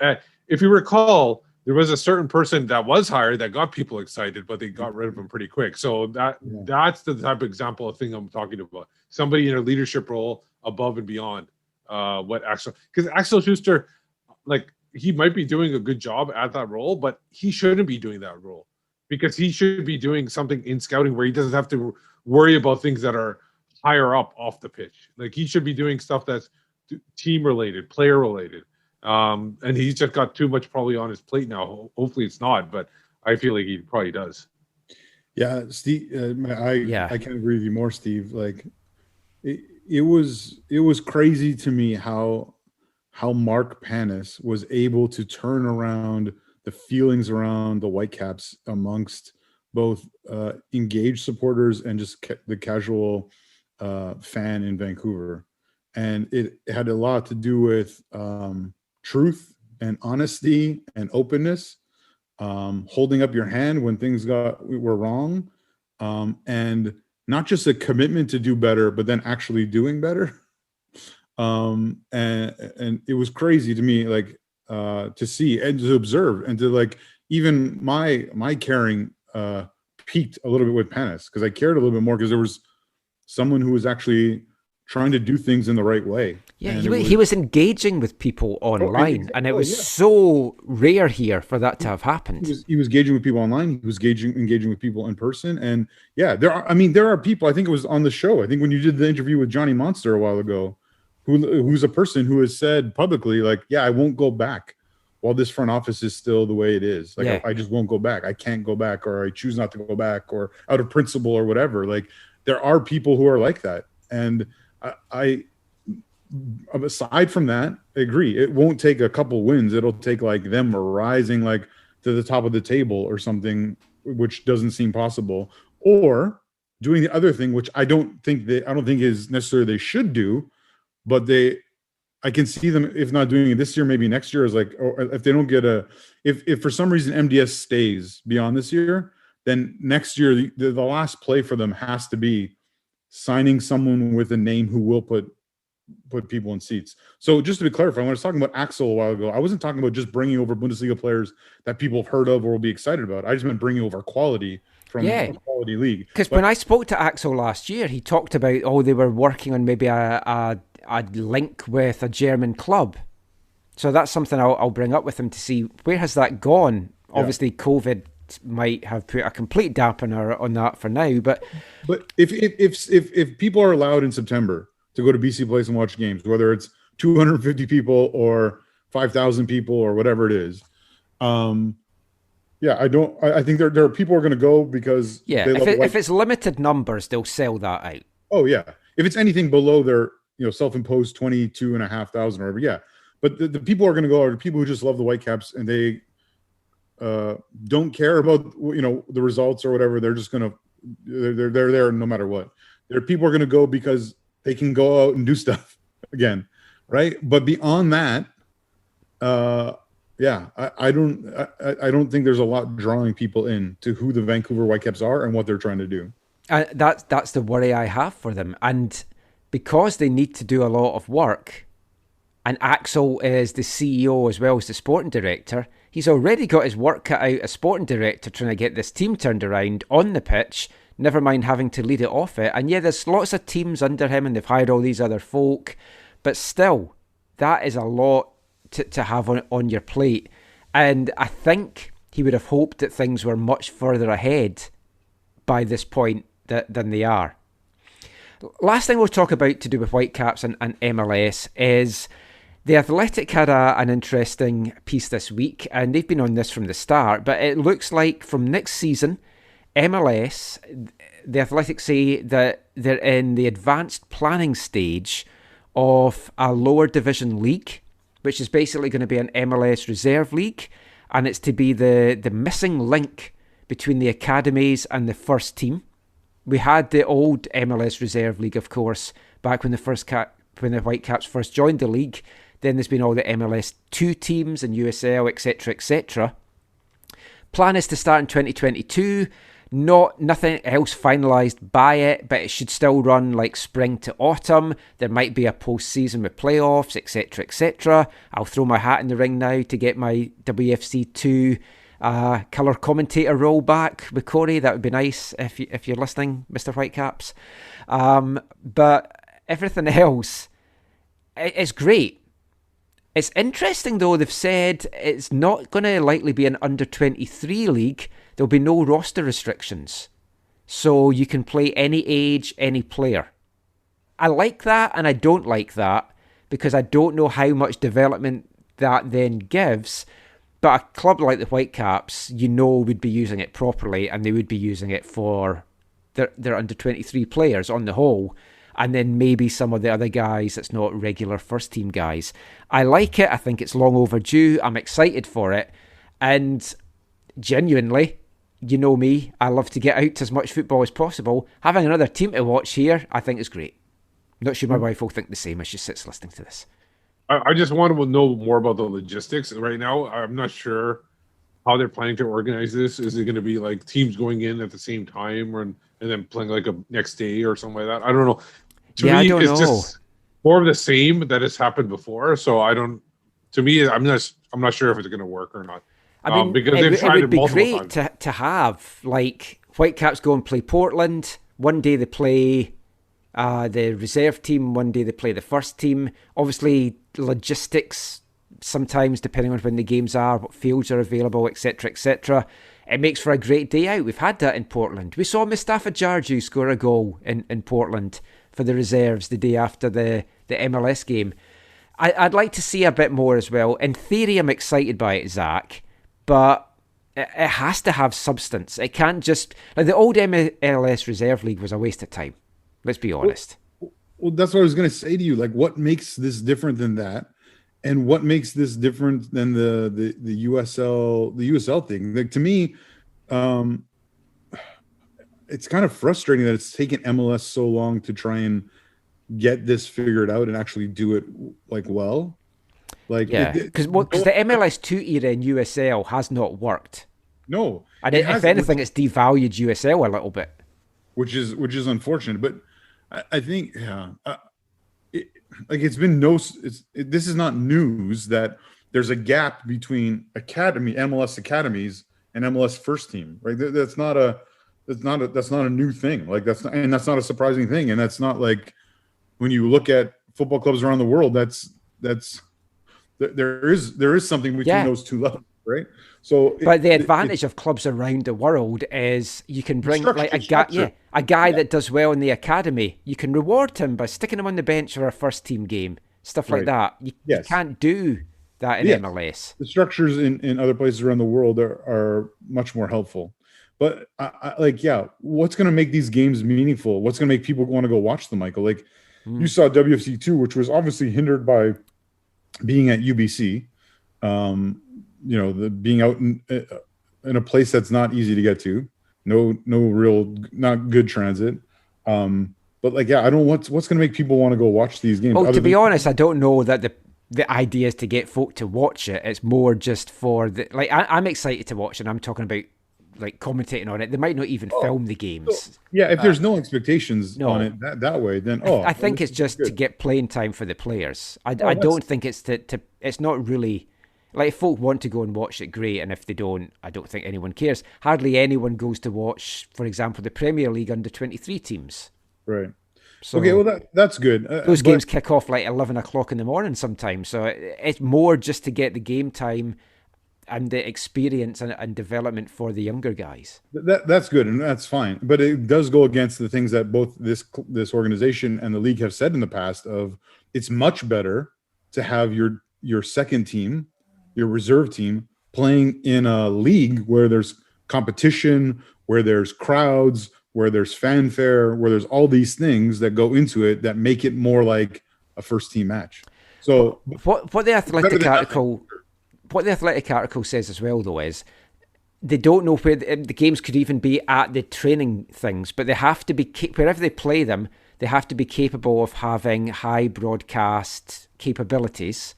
if you recall, there was a certain person that was hired that got people excited, but they got rid of him pretty quick. So that's the type of example of thing I'm talking about. Somebody in a leadership role above and beyond what because Axel Schuster, like, he might be doing a good job at that role, but he shouldn't be doing that role. Because he should be doing something in scouting where he doesn't have to worry about things that are higher up off the pitch. Like, he should be doing stuff that's team related, player related. And he's just got too much probably on his plate now. Hopefully it's not, but I feel like he probably does. Yeah, Steve, I can't agree with you more, Steve. Like, it was crazy to me how Mark Panis was able to turn around the feelings around the Whitecaps amongst both engaged supporters and just the casual fan in Vancouver. And it had a lot to do with truth and honesty and openness, holding up your hand when things were wrong, and not just a commitment to do better, but then actually doing better. And it was crazy to me, like, to see and to observe, and to, like, even my caring peaked a little bit with Panis, because I cared a little bit more because there was someone who was actually trying to do things in the right way. Yeah, And he was engaging with people online, and it was so rare here for that to have happened. He was engaging with people online. He was engaging with people in person. And yeah, there are people. I think it was on the show. I think when you did the interview with Johnny Monster a while ago, who's a person who has said publicly, like, yeah, I won't go back while this front office is still the way it is. Like, I just won't go back. I can't go back, or I choose not to go back, or out of principle or whatever. Like, there are people who are like that. And I aside from that, I agree. It won't take a couple wins. It'll take like them rising like to the top of the table or something, which doesn't seem possible, or doing the other thing, which I don't think is necessarily they should do, but I can see them, if not doing it this year, maybe next year, is like, or if they don't get if for some reason MDS stays beyond this year, then next year the last play for them has to be signing someone with a name who will put people in seats. So just to be clarified, when I was talking about Axel a while ago, I wasn't talking about just bringing over Bundesliga players that people have heard of or will be excited about. I just meant bringing over quality from a quality league. Because when I spoke to Axel last year, he talked about, they were working on maybe a link with a German club. So that's something I'll bring up with him to see where has that gone. Yeah. Obviously, COVID might have put a complete dampener on that for now, but if people are allowed in September to go to BC Place and watch games, whether it's 250 people or 5,000 people or whatever it is, I think there are people who are going to go because if it's limited numbers, they'll sell that out. Oh yeah, if it's anything below their self-imposed 22,500 or whatever, yeah. But the people who are going to go are the people who just love the Whitecaps and they don't care about the results or whatever. They're just gonna they're there no matter what. There are people who are going to go because they can go out and do stuff again, right? But beyond that, I don't think there's a lot drawing people in to who the Vancouver Whitecaps are and what they're trying to do. That's the worry I have for them, and because they need to do a lot of work, and Axel is the CEO as well as the sporting director. He's already got his work cut out as sporting director trying to get this team turned around on the pitch, never mind having to lead it off it. And yeah, there's lots of teams under him and they've hired all these other folk, but still, that is a lot to have on your plate. And I think he would have hoped that things were much further ahead by this point than they are. Last thing we'll talk about to do with Whitecaps and MLS is The Athletic had an interesting piece this week, and they've been on this from the start, but it looks like from next season, MLS, The Athletic say that they're in the advanced planning stage of a lower division league, which is basically going to be an MLS reserve league, and it's to be the missing link between the academies and the first team. We had the old MLS reserve league, of course, back when when the Whitecaps first joined the league. Then there's been all the MLS 2 teams and USL, etc., etc. Plan is to start in 2022. Nothing else finalised by it, but it should still run like spring to autumn. There might be a post-season with playoffs, etc., etc. I'll throw my hat in the ring now to get my WFC 2 colour commentator role back with Corey. That would be nice if you're listening, Mr. Whitecaps. But everything else, it's great. It's interesting, though, they've said it's not going to likely be an under-23 league. There'll be no roster restrictions. So you can play any age, any player. I like that and I don't like that because I don't know how much development that then gives. But a club like the Whitecaps, would be using it properly and they would be using it for their under-23 players on the whole. And then maybe some of the other guys that's not regular first-team guys. I like it. I think it's long overdue. I'm excited for it. And genuinely, you know me, I love to get out as much football as possible. Having another team to watch here, I think is great. Not sure my wife will think the same as she sits listening to this. I just want to know more about the logistics. Right now, I'm not sure how they're planning to organize this. Is it going to be like teams going in at the same time and then playing like a next day or something like that? I don't know. To me, I don't it's know. Just more of the same that has happened before. So I'm not sure if it's going to work or not. I mean, because they've tried it would it be multiple great times. to have like Whitecaps go and play Portland. One day they play the reserve team, one day they play the first team. Obviously, logistics, sometimes depending on when the games are, what fields are available, etc., etc. It makes for a great day out. We've had that in Portland. We saw Mustafa Jarju score a goal in Portland for the reserves the day after the MLS game. I'd like to see a bit more as well. In theory, I'm excited by it, Zach, but it has to have substance. It can't just... Like the old MLS Reserve League was a waste of time. Let's be honest. Well, that's what I was going to say to you. Like, what makes this different than that? And what makes this different than the USL thing? Like, to me, it's kind of frustrating that it's taken MLS so long to try and get this figured out and actually do it like well. Like, yeah, because the MLS 2 era in USL has not worked. No, and if anything, it's devalued USL a little bit, which is unfortunate. But I think, this is not news that there's a gap between MLS academies and MLS first team, right? That's not a new thing. Like, that's not a surprising thing, and that's not like, when you look at football clubs around the world, there is something between those two levels, right? So, but the advantage of clubs around the world is you can bring like a guy that does well in the academy. You can reward him by sticking him on the bench for a first team game, stuff like that. You can't do that in MLS. The structures in other places around the world are much more helpful. But what's going to make these games meaningful? What's going to make people want to go watch them, Michael? Like, you saw WFC 2, which was obviously hindered by being at UBC, being out in a place that's not easy to get to, not good transit. But I don't know what's going to make people want to go watch these games. Well, to be honest, I don't know that the idea is to get folk to watch it. It's more just for I'm excited to watch it. I'm talking about like commentating on it. They might not even film the games. So, if there's no expectations on it that way, then I think it's just to get playing time for the players. I don't think it's to it's not really like, if folk want to go and watch it, great, and if they don't, I don't think anyone cares. Hardly anyone goes to watch, for example, the Premier League under 23 teams. Right. So okay, well that's good. Those games kick off like 11 o'clock in the morning sometimes, so it's more just to get the game time and the experience and development for the younger guys. That's good, and that's fine. But it does go against the things that both this organization and the league have said in the past of, it's much better to have your second team, your reserve team, playing in a league where there's competition, where there's crowds, where there's fanfare, where there's all these things that go into it that make it more like a first team match. So what the Athletic article says as well, though, is they don't know where the games could even be at the training things, but they have to be, wherever they play them, they have to be capable of having high broadcast capabilities.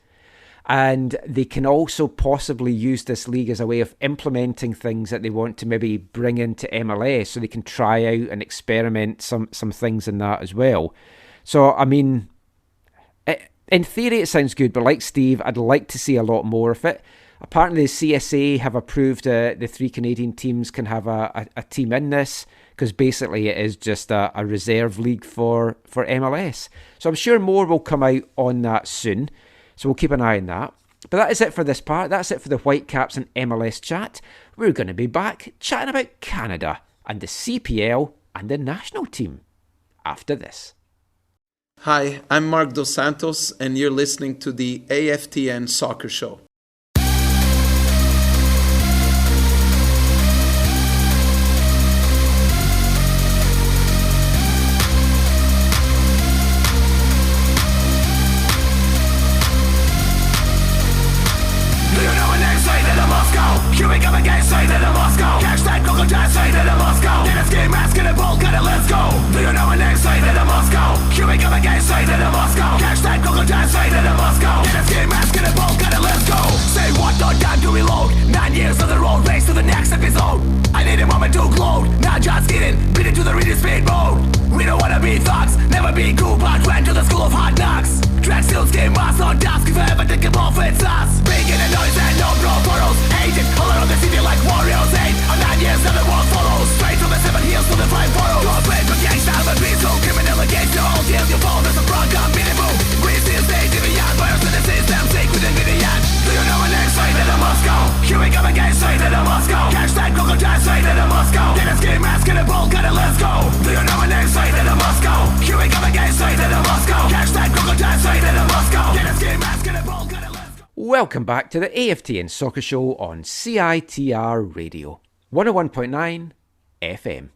And they can also possibly use this league as a way of implementing things that they want to maybe bring into MLS, so they can try out and experiment some things in that as well. So, I mean, in theory, it sounds good, but like Steve, I'd like to see a lot more of it. Apparently, the CSA have approved the 3 Canadian teams can have a team in this, because basically it is just a reserve league for MLS. So I'm sure more will come out on that soon. So we'll keep an eye on that. But that is it for this part. That's it for the Whitecaps and MLS chat. We're going to be back chatting about Canada and the CPL and the national team after this. Hi, I'm Mark Dos Santos, and you're listening to the AFTN Soccer Show. Here we come again, say that I must go. Hashtag crocodile, say that I must go. In this game, asking a ball, gotta let's go. Do you know my name, say that I must go. Here we come again, say that I must go. Hashtag crocodile, say that I must go. In this game, asking a ball, gotta let's go. Say what, not time to reload. 9 years on the road, race to the next episode. I need a moment to gloat. Not just kidding, beat it to the reading speed mode. We don't wanna be thugs, never be cool, but went to the school of hard knocks. Track skills, game mass on task. If I ever think about it's us. Making a noise and no pro photos. Agent, all around the city like warriors. 8 or 9 years, now the world follows. Straight from the 7 hills to the 5 boroughs. Go play for gangsta, but be so criminal against all welcome back to the AFTN Soccer Show on CITR Radio, 101.9 FM.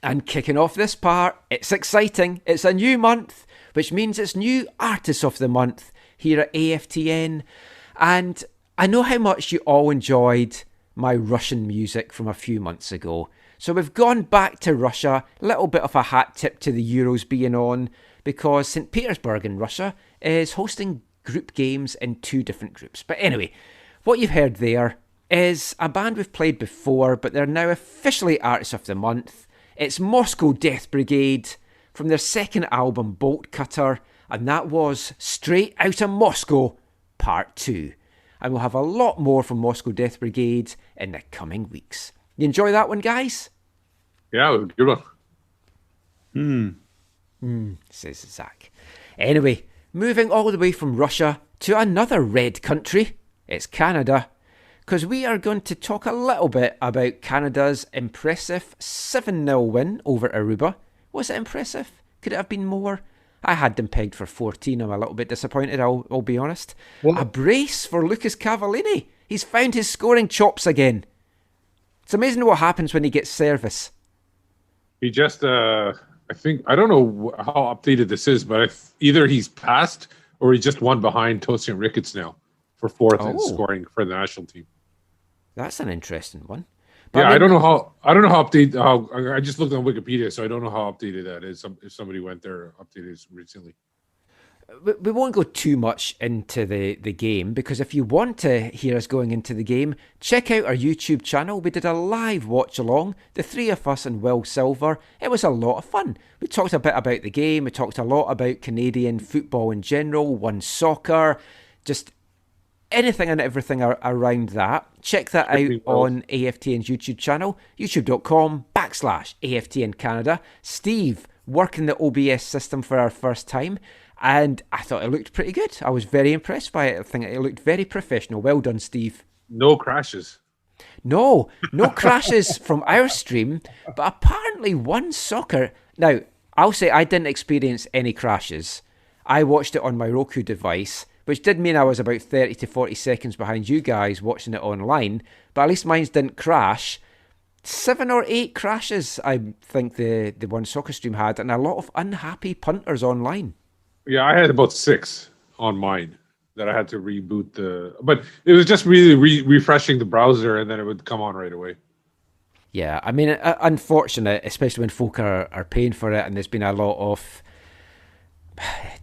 And kicking off this part, it's exciting. It's a new month, which means it's new Artist of the Month here at AFTN. And I know how much you all enjoyed my Russian music from a few months ago. So we've gone back to Russia, little bit of a hat tip to the Euros being on, because St. Petersburg in Russia is hosting group games in 2 different groups. But anyway, what you've heard there is a band we've played before, but they're now officially Artist of the Month. It's Moscow Death Brigade from their second album, Bolt Cutter, and that was Straight Outta Moscow Part 2. And we'll have a lot more from Moscow Death Brigade in the coming weeks. You enjoy that one, guys? Yeah, it was a good one. Says Zach. Anyway, moving all the way from Russia to another red country, it's Canada, because we are going to talk a little bit about Canada's impressive 7-0 win over Aruba. Was it impressive? Could it have been more? I had them pegged for 14. I'm a little bit disappointed, I'll be honest. A brace for Lucas Cavallini. He's found his scoring chops again. It's amazing what happens when he gets service. He just, I don't know how updated this is, but either he's passed or he just won behind Tosian Ricketts now for 4th in scoring for the national team. That's an interesting one. But Yeah, I don't know how updated. I just looked on Wikipedia, so I don't know how updated that is. If somebody went there, updated it recently. We won't go too much into the game, because if you want to hear us going into the game, check out our YouTube channel. We did a live watch along, the 3 of us and Will Silver. It was a lot of fun. We talked a bit about the game. We talked a lot about Canadian football in general, one soccer, just anything and everything around that. Check that out on AFTN's YouTube channel, youtube.com/AFTN Canada. Steve working the OBS system for our first time. And I thought it looked pretty good. I was very impressed by it. I think it looked very professional. Well done, Steve. No crashes. No crashes from our stream, but apparently one soccer. Now, I'll say I didn't experience any crashes. I watched it on my Roku device, which did mean I was about 30 to 40 seconds behind you guys watching it online, but at least mine didn't crash. 7 or 8 crashes, I think the one soccer stream had, and a lot of unhappy punters online. Yeah, I had about 6 on mine that I had to reboot but it was just really refreshing the browser, and then it would come on right away. Yeah, I mean, unfortunate, especially when folk are paying for it, and there's been a lot of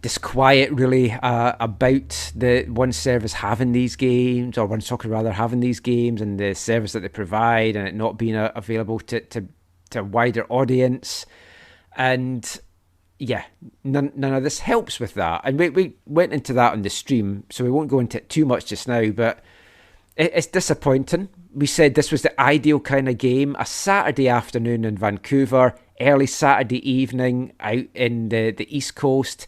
disquiet, really, about the one service having these games, or one soccer rather having these games, and the service that they provide, and it not being available to a wider audience. And yeah, none of this helps with that. And we went into that on the stream, so we won't go into it too much just now, but it's disappointing. We said this was the ideal kind of game, a Saturday afternoon in Vancouver, early Saturday evening out in the East Coast.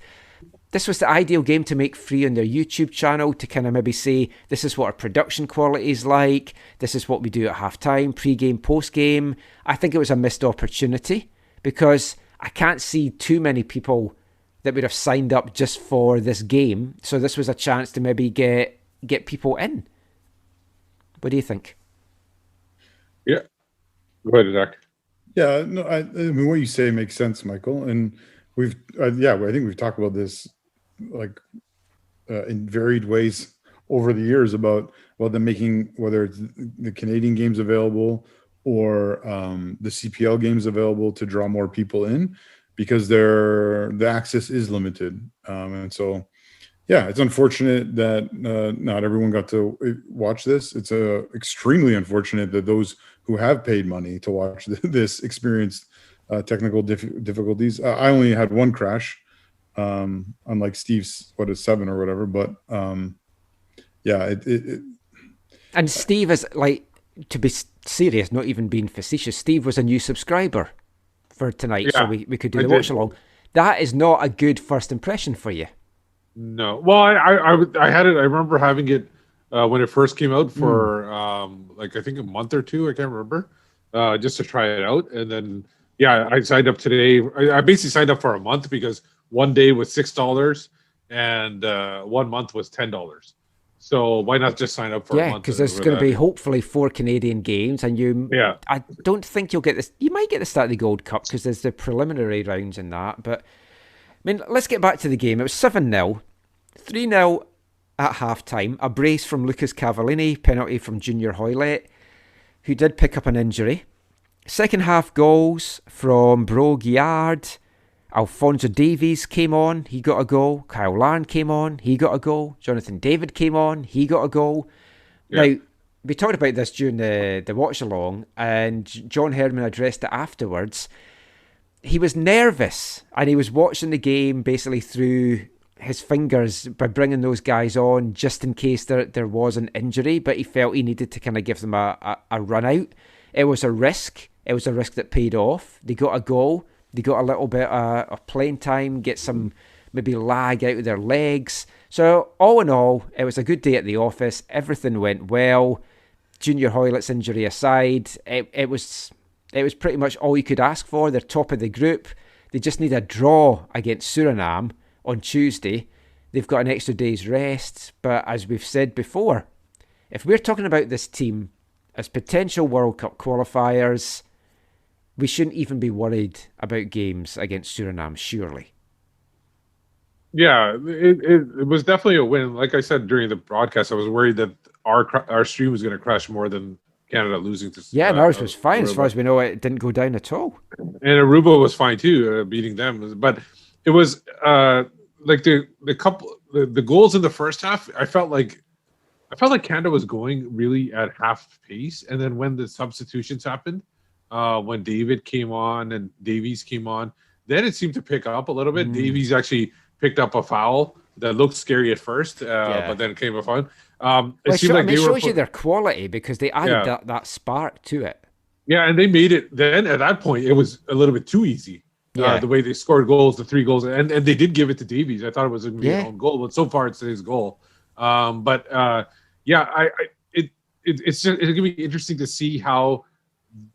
This was the ideal game to make free on their YouTube channel, to kind of maybe say, this is what our production quality is like, this is what we do at half-time, pre-game, post-game. I think it was a missed opportunity, because I can't see too many people that would have signed up just for this game. So this was a chance to maybe get people in. What do you think? Yeah. Go ahead, Zach. Yeah, no, I mean, what you say makes sense, Michael. And I think we've talked about this in varied ways over the years about them making, whether it's the Canadian games available or the CPL games available, to draw more people in, because the access is limited. And so, yeah, it's unfortunate that not everyone got to watch this. It's extremely unfortunate that those who have paid money to watch this experienced technical difficulties. I only had one crash, unlike Steve's, 7 or whatever. But yeah, And Steve is, like, to be serious, not even being facetious, Steve was a new subscriber for tonight, so we could do the watch along. That is not a good first impression for you. No. Well, I had it. I remember having it when it first came out for I think a month or 2. I can't remember, just to try it out. And then I signed up today. I basically signed up for a month, because one day was $6 and 1 month was $10. So why not just sign up for a Yeah, month? because there's going to be hopefully 4 Canadian games, and I don't think you'll get this. You might get the start of the Gold Cup because there's the preliminary rounds in that. But I mean, let's get back to the game. It was 7-0, 3-0 at half time. A brace from Lucas Cavallini, penalty from Junior Hoylett, who did pick up an injury. Second half goals from Bro Guillard. Alfonso Davies came on, he got a goal. Kyle Larn came on, he got a goal. Jonathan David came on, he got a goal. Yeah. Now, we talked about this during the watch along, and John Herdman addressed it afterwards. He was nervous, and he was watching the game basically through his fingers by bringing those guys on just in case there was an injury, but he felt he needed to kind of give them a run out. It was a risk. It was a risk that paid off. They got a goal. They got a little bit of playing time, get some maybe lag out of their legs. So all in all, it was a good day at the office. Everything went well. Junior Hoylett's injury aside, it was pretty much all you could ask for. They're top of the group. They just need a draw against Suriname on Tuesday. They've got an extra day's rest. But as we've said before, if we're talking about this team as potential World Cup qualifiers, we shouldn't even be worried about games against Suriname, surely. Yeah, it was definitely a win. Like I said during the broadcast, I was worried that our stream was going to crash more than Canada losing to. Yeah, and ours was fine. Aruba. As far as we know, it didn't go down at all. And Aruba was fine too, beating them. But it was like the goals in the first half. I felt like Canada was going really at half pace, and then when the substitutions happened. When David came on and Davies came on, then it seemed to pick up a little bit. Davies actually picked up a foul that looked scary at first, but then came a foul. It shows you their quality because they added that spark to it. Yeah, and they made it. Then at that point, it was a little bit too easy. The way they scored goals, the 3 goals, and they did give it to Davies. I thought it was going to be an own goal, but so far it's his goal. It's going to be interesting to see how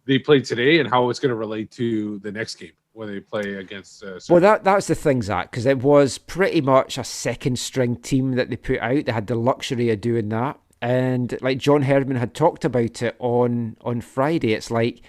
they play today and how it's going to relate to the next game when they play against. Well, that was the thing, Zach, because it was pretty much a second string team that they put out. They had the luxury of doing that, and like John Herdman had talked about it on Friday, it's like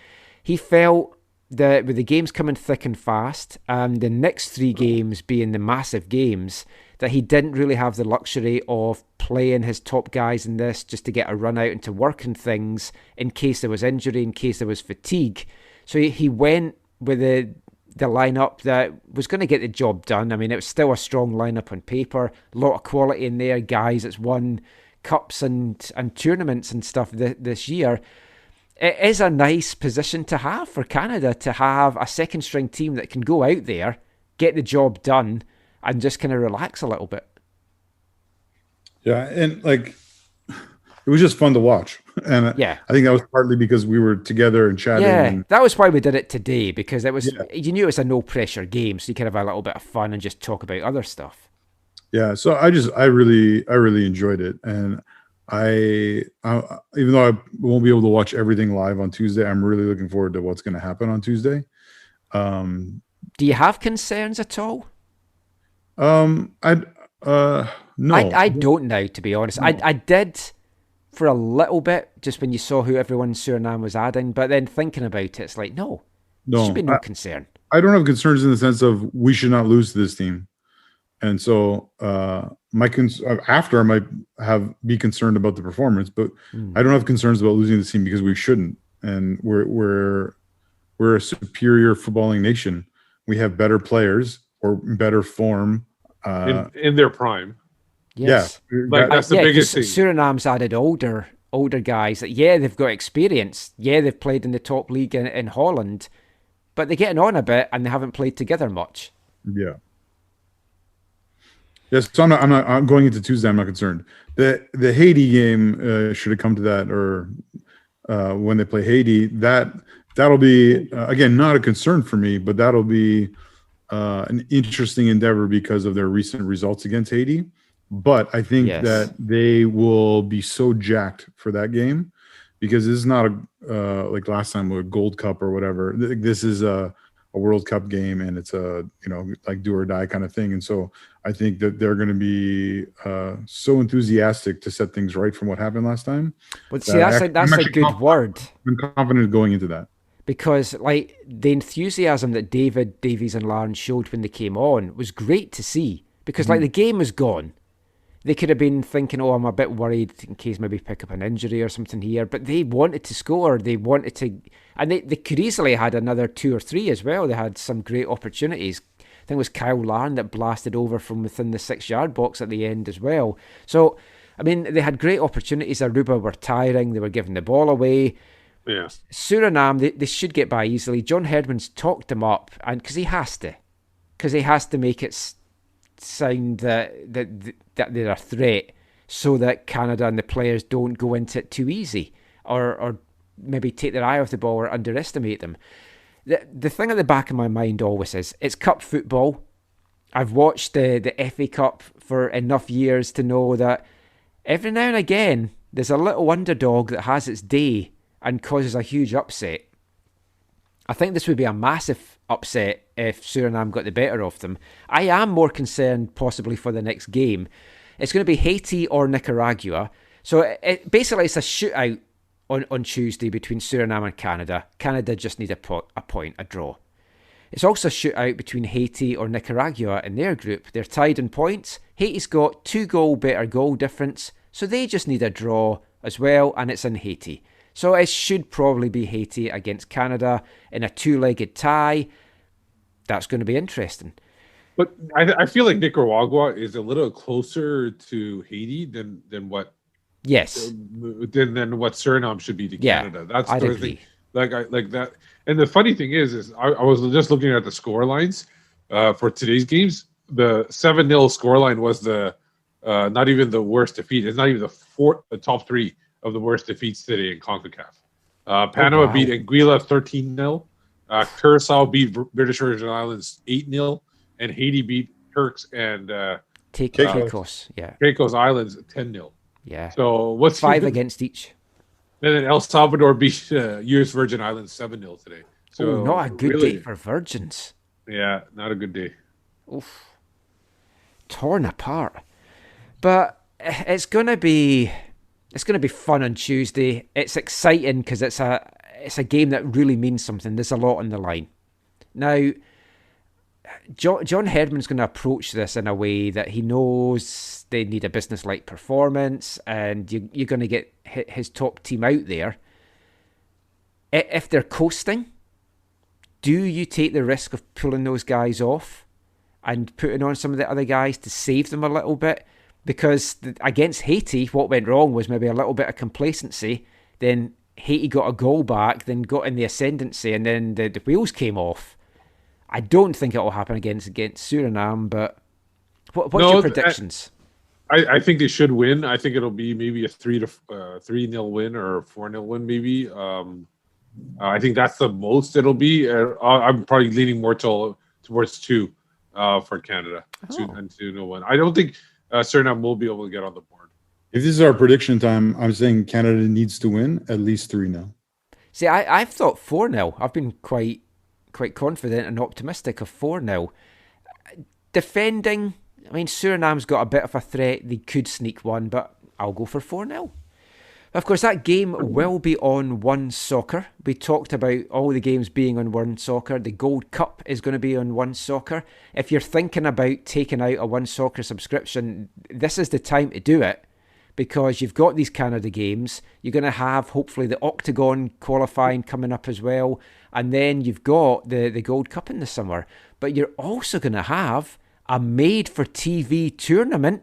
he felt that with the games coming thick and fast, and the next 3 games being the massive games, that he didn't really have the luxury of playing his top guys in this just to get a run out and to work on things in case there was injury, in case there was fatigue. So he went with the lineup that was going to get the job done. I mean, it was still a strong lineup on paper, a lot of quality in there, guys that's won cups and tournaments and stuff this year. It is a nice position to have for Canada, to have a second string team that can go out there, get the job done, and just kind of relax a little bit. Yeah, and like it was just fun to watch. And I think that was partly because we were together and chatting. Yeah, that was why we did it today, because it was you knew it was a no pressure game, so you could have a little bit of fun and just talk about other stuff. Yeah, so I really enjoyed it, and I even though I won't be able to watch everything live on Tuesday, I'm really looking forward to what's going to happen on Tuesday. Do you have concerns at all? No. I don't now, to be honest. No. I did for a little bit, just when you saw who everyone Suriname was adding, but then thinking about it, it's like, no, there should be no concern. I don't have concerns in the sense of we should not lose to this team. And so after I might be concerned about the performance, but I don't have concerns about losing this team because we shouldn't. And we're a superior footballing nation. We have better players or better form in their prime. Yes. Yeah, that's the biggest thing. Suriname's added older guys that they've got experience. Yeah, they've played in the top league in Holland, but they're getting on a bit and they haven't played together much. Yeah. Yes, so I'm going into Tuesday. I'm not concerned. The Haiti game should have come to that, or when they play Haiti, that'll be again not a concern for me, but that'll be an interesting endeavor because of their recent results against Haiti. But I think that they will be so jacked for that game because this is not like last time with a Gold Cup or whatever. This is a a World Cup game, and it's a like do or die kind of thing. And so I think that they're going to be so enthusiastic to set things right from what happened last time. But see, that's a good word. I'm confident going into that. Because, like, the enthusiasm that David, Davies and Laren showed when they came on was great to see. Because, like, the game was gone. They could have been thinking, oh, I'm a bit worried in case maybe pick up an injury or something here. But they wanted to score. They wanted to... And they could easily have had another 2 or 3 as well. They had some great opportunities. I think it was Kyle Laren that blasted over from within the 6-yard box at the end as well. So, I mean, they had great opportunities. Aruba were tiring. They were giving the ball away. Yeah. Suriname, they should get by easily. John Herdman's talked them up, and because he has to make it sound that they're a threat, so that Canada and the players don't go into it too easy, or maybe take their eye off the ball or underestimate them. The thing at the back of my mind always is, it's cup football. I've watched the FA Cup for enough years to know that every now and again there's a little underdog that has its day and causes a huge upset. I think this would be a massive upset if Suriname got the better of them. I am more concerned possibly for the next game. It's going to be Haiti or Nicaragua. So basically it's a shootout on Tuesday between Suriname and Canada. Canada just need a point, a draw. It's also a shootout between Haiti or Nicaragua in their group. They're tied in points. Haiti's got 2 better goal difference, so they just need a draw as well, and it's in Haiti. So it should probably be Haiti against Canada in a 2-legged tie. That's going to be interesting. But I feel like Nicaragua is a little closer to Haiti than what Yes. than what Suriname should be to Canada. That's I'd the agree. thing. Like that. And the funny thing is I was just looking at the score lines for today's games. The 7-0 score line was the not even the worst defeat. It's not even the top 3 of the worst defeats today in CONCACAF. Panama beat Anguilla 13-0. Curacao beat British Virgin Islands 8-0. And Haiti beat Turks and Caicos. Yeah. Caicos Islands 10-0. Yeah. So what's 5 against each. And then El Salvador beat US Virgin Islands 7-0 today. So not a good day for Virgins. Yeah, not a good day. Oof. Torn apart. But it's going to be fun on Tuesday. It's exciting because it's a game that really means something. There's a lot on the line. Now, John Herdman's going to approach this in a way that he knows they need a business-like performance, and you're going to get his top team out there. If they're coasting, do you take the risk of pulling those guys off and putting on some of the other guys to save them a little bit? Because against Haiti, what went wrong was maybe a little bit of complacency. Then Haiti got a goal back, then got in the ascendancy, and then the wheels came off. I don't think it will happen against Suriname, but what's your predictions? I think they should win. I think it'll be maybe a 3-0 win or a 4-0 win, maybe. I think that's the most it'll be. I'm probably leaning more towards 2 for Canada. 2-0 I don't think Suriname will be able to get on the board. If this is our prediction time, I'm saying Canada needs to win at least 3-0. See, I've thought 4-0. I've been quite confident and optimistic of 4-0. Defending, I mean, Suriname's got a bit of a threat. They could sneak one, but I'll go for 4-0. Of course, that game will be on One Soccer. We talked about all the games being on One Soccer. The Gold Cup is going to be on One Soccer. If you're thinking about taking out a One Soccer subscription, this is the time to do it, because you've got these Canada games. You're going to have, hopefully, the Octagon qualifying coming up as well. And then you've got the Gold Cup in the summer. But you're also going to have a made-for-TV tournament.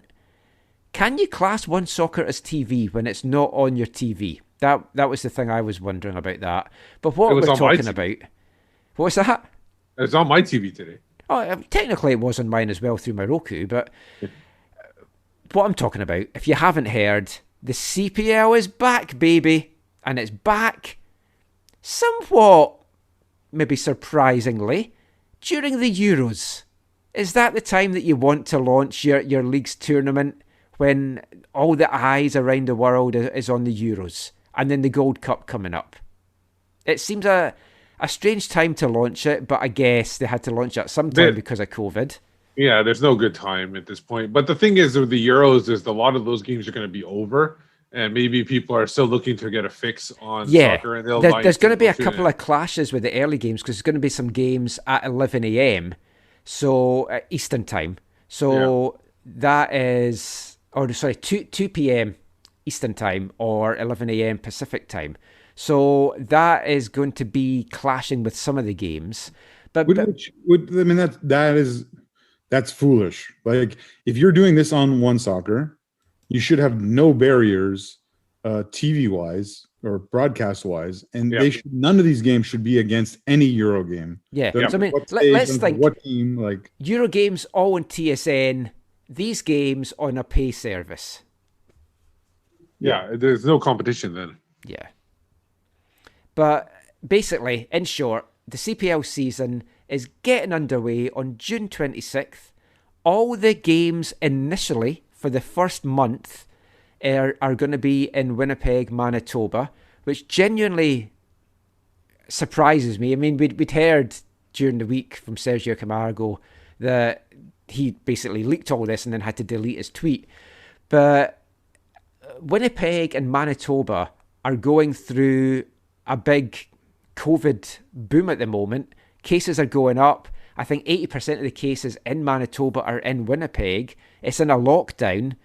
Can you class One Soccer as TV when it's not on your TV? That was the thing I was wondering about that. But what we're talking about... What was that? It's on my TV today. Oh, technically it was on mine as well through my Roku, but... What I'm talking about, if you haven't heard, the CPL is back, baby. And it's back somewhat, maybe surprisingly, during the Euros. Is that the time that you want to launch your league's tournament, when all the eyes around the world is on the Euros and then the Gold Cup coming up? It seems a a strange time to launch it, but I guess they had to launch it sometime because of COVID. Yeah, there's no good time at this point. But the thing is, with the Euros, is a lot of those games are going to be over, and maybe people are still looking to get a fix on soccer. And there's going to be a couple of clashes with the early games because there's going to be some games at 11 a.m. So Eastern time. So that is, 2 p.m. Eastern time or 11 a.m. Pacific time. So that is going to be clashing with some of the games. But that's foolish. Like, if you're doing this on One Soccer, you should have no barriers, TV wise or broadcast wise, and none of these games should be against any Euro game. Yeah. So, I mean, let's think. What team, like Euro games all on TSN, these games on a pay service. Yeah, there's no competition then. Yeah. But basically, in short, the CPL season is getting underway on June 26th. All the games initially for the first month are going to be in Winnipeg, Manitoba, which genuinely surprises me. I mean, we'd heard during the week from Sergio Camargo that he basically leaked all this and then had to delete his tweet. But Winnipeg and Manitoba are going through a big COVID boom at the moment. Cases are going up. I think 80% of the cases in Manitoba are in Winnipeg. It's in a lockdown.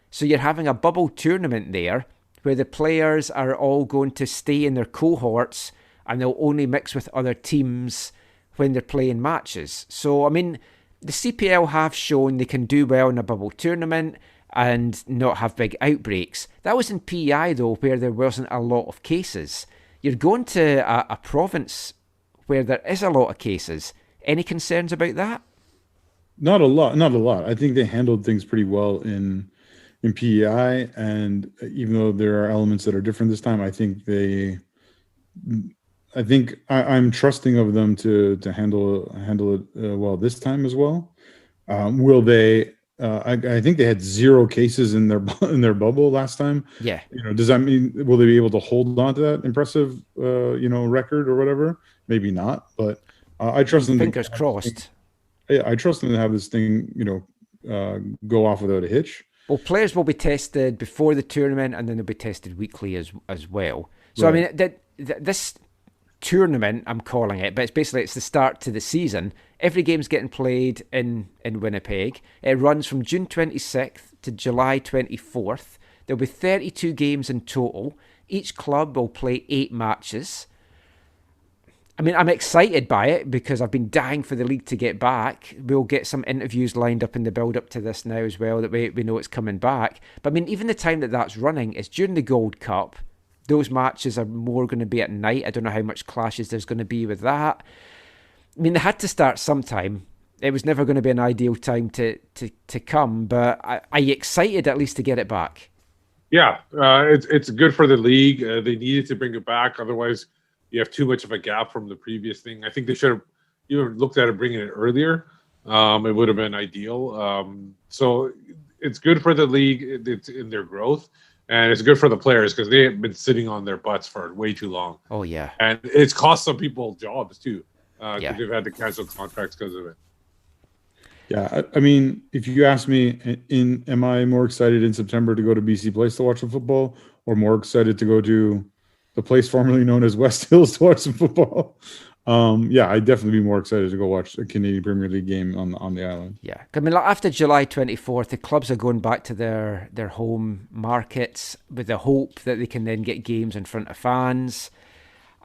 So you're having a bubble tournament there where the players are all going to stay in their cohorts and they'll only mix with other teams when they're playing matches. So, I mean, the CPL have shown they can do well in a bubble tournament and not have big outbreaks. That was in PEI, though, where there wasn't a lot of cases. You're going to a province where there is a lot of cases. Any concerns about that? Not a lot. I think they handled things pretty well in PEI, and even though there are elements that are different this time, I'm trusting of them to handle it well this time as well. Will they? I think they had 0 cases in their bubble last time. Yeah. Does that mean will they be able to hold on to that impressive record or whatever? Maybe not, but I trust them. Fingers crossed. I trust them to have this thing, go off without a hitch. Well, players will be tested before the tournament, and then they'll be tested weekly as well. So, right. I mean, this tournament, I'm calling it, but it's the start to the season. Every game's getting played in Winnipeg. It runs from June 26th to July 24th. There'll be 32 games in total. Each club will play 8 matches. I mean, I'm excited by it because I've been dying for the league to get back. We'll get some interviews lined up in the build-up to this now as well, that we know it's coming back. But I mean, even the time that's running is during the Gold Cup. Those matches are more going to be at night. I don't know how much clashes there's going to be with that. I mean, they had to start sometime. It was never going to be an ideal time to come, but I excited at least to get it back. Yeah, it's good for the league. They needed to bring it back. Otherwise, you have too much of a gap from the previous thing. I think they should have even looked at it bringing it earlier. It would have been ideal. So it's good for the league. It's in their growth. And it's good for the players because they have been sitting on their butts for way too long. Oh, yeah. And it's cost some people jobs, too. Because they've had to cancel contracts because of it. Yeah, I mean, if you ask me, am I more excited in September to go to BC Place to watch some football, or more excited to go to the place formerly known as West Hills to watch some football? I'd definitely be more excited to go watch a Canadian Premier League game on the island. Yeah, I mean, after July 24th, the clubs are going back to their home markets with the hope that they can then get games in front of fans.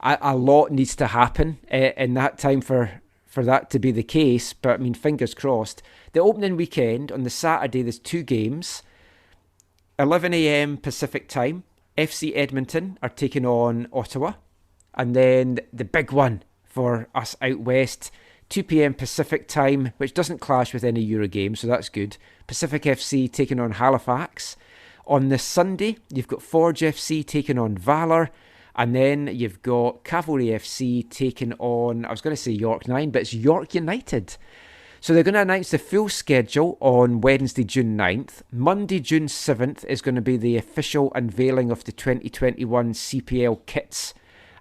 A lot needs to happen in that time for that to be the case, but I mean, fingers crossed. The opening weekend, on the Saturday, there's 2 games. 11 a.m. Pacific time, FC Edmonton are taking on Ottawa. And then the big one for us out west, 2 p.m. Pacific time, which doesn't clash with any Euro game, so that's good. Pacific FC taking on Halifax. On the Sunday, you've got Forge FC taking on Valour. And then you've got Cavalry FC taking on, I was going to say York 9, but it's York United. So they're going to announce the full schedule on Wednesday, June 9th. Monday, June 7th is going to be the official unveiling of the 2021 CPL kits.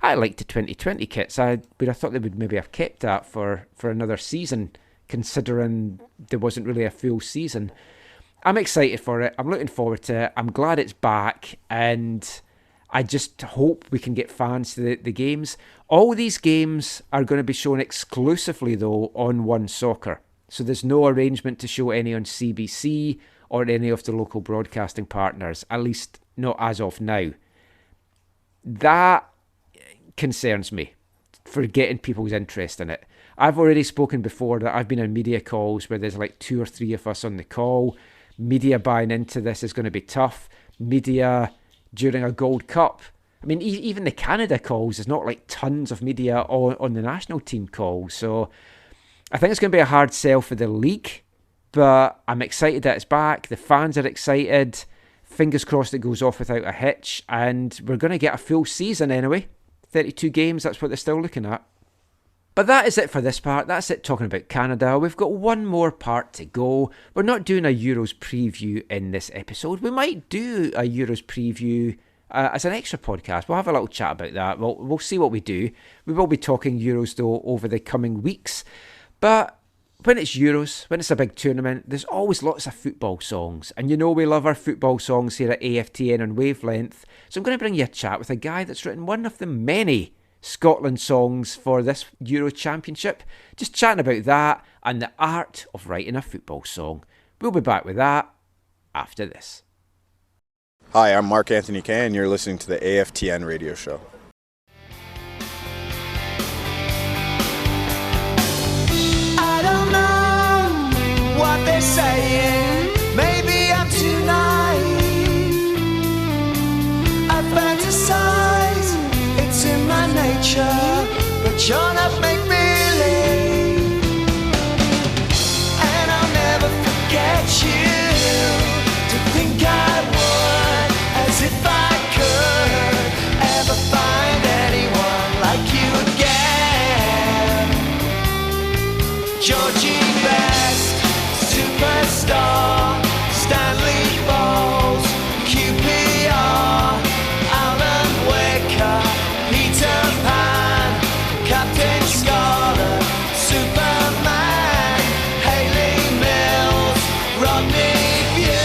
I liked the 2020 kits. But I thought they would maybe have kept that for another season, considering there wasn't really a full season. I'm excited for it. I'm looking forward to it. I'm glad it's back, and I just hope we can get fans to the games. All these games are going to be shown exclusively, though, on One Soccer. So there's no arrangement to show any on CBC or any of the local broadcasting partners, at least not as of now. That concerns me for getting people's interest in it. I've already spoken before that I've been on media calls where there's like 2 or 3 of us on the call. Media buying into this is going to be tough. Media during a Gold Cup. I mean, even the Canada calls, there's not like tons of media on the national team calls. So I think it's going to be a hard sell for the league, but I'm excited that it's back. The fans are excited. Fingers crossed it goes off without a hitch, and we're going to get a full season anyway. 32 games, that's what they're still looking at. But that is it for this part. That's it talking about Canada. We've got one more part to go. We're not doing a Euros preview in this episode. We might do a Euros preview as an extra podcast. We'll have a little chat about that. We'll see what we do. We will be talking Euros, though, over the coming weeks. But when it's Euros, when it's a big tournament, there's always lots of football songs. And you know we love our football songs here at AFTN on Wavelength. So I'm going to bring you a chat with a guy that's written one of the many Scotland songs for this Euro Championship. Just chatting about that and the art of writing a football song. We'll be back with that after this. Hi, I'm Mark Anthony Kay, and you're listening to the AFTN radio show. I don't know what they're saying. Maybe I'm too naive. I fantasize, it's in my nature, but you're not make believe. And I'll never forget you. To think I would, as if I could ever find anyone like you again. Georgie Best, superstar, Stanley Bowles, QPR, Alan Waker, Peter Pan, Captain Scarlet, Superman, Hayley Mills, Rodney Hughes.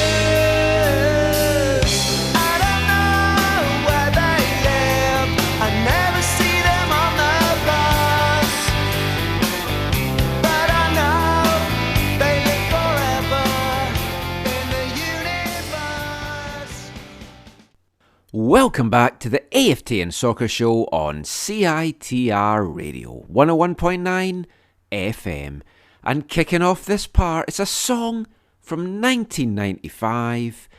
I don't know where they live, I never see them on the bus, but I know they live forever in the universe. Welcome back to the AFTN Soccer Show on CITR Radio 101.9 FM. And kicking off this part, it's a song from 1995.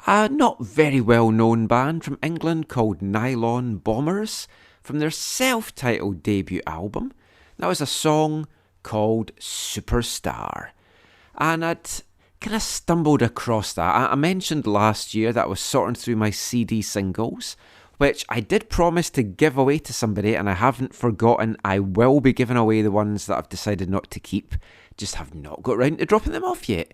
A not very well known band from England called Nylon Bombers, from their self-titled debut album. That was a song called Superstar. And I'd kind of stumbled across that. I mentioned last year that I was sorting through my CD singles, which I did promise to give away to somebody, and I haven't forgotten. I will be giving away the ones that I've decided not to keep. Just have not got round to dropping them off yet.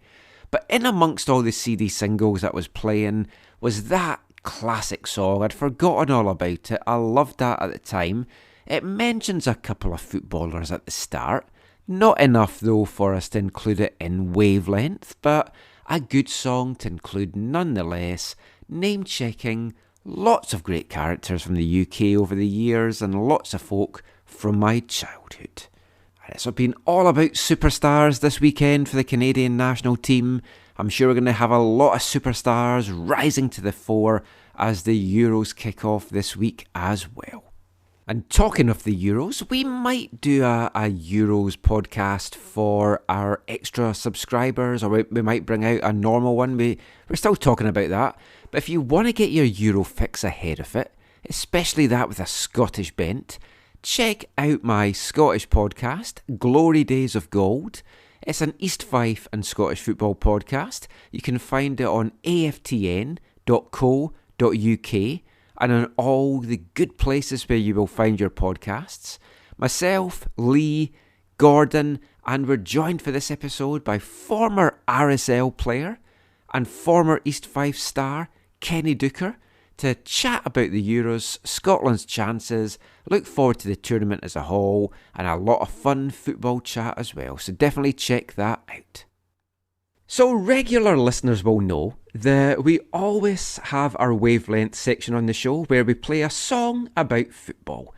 But in amongst all the CD singles that was playing was that classic song. I'd forgotten all about it. I loved that at the time. It mentions a couple of footballers at the start. Not enough, though, for us to include it in Wavelength, but a good song to include nonetheless. Name-checking, lots of great characters from the UK over the years, and lots of folk from my childhood. And it's been all about superstars this weekend for the Canadian national team. I'm sure we're going to have a lot of superstars rising to the fore as the Euros kick off this week as well. And talking of the Euros, we might do a Euros podcast for our extra subscribers, or we might bring out a normal one. We're still talking about that. But if you want to get your Euro fix ahead of it, especially that with a Scottish bent, check out my Scottish podcast, Glory Days of Gold. It's an East Fife and Scottish football podcast. You can find it on aftn.co.uk. and on all the good places where you will find your podcasts. Myself, Lee, Gordon, and we're joined for this episode by former RSL player and former East Fife star Kenny Dooker to chat about the Euros, Scotland's chances, look forward to the tournament as a whole, and a lot of fun football chat as well, so definitely check that out. So regular listeners will know that we always have our wavelength section on the show where we play a song about football.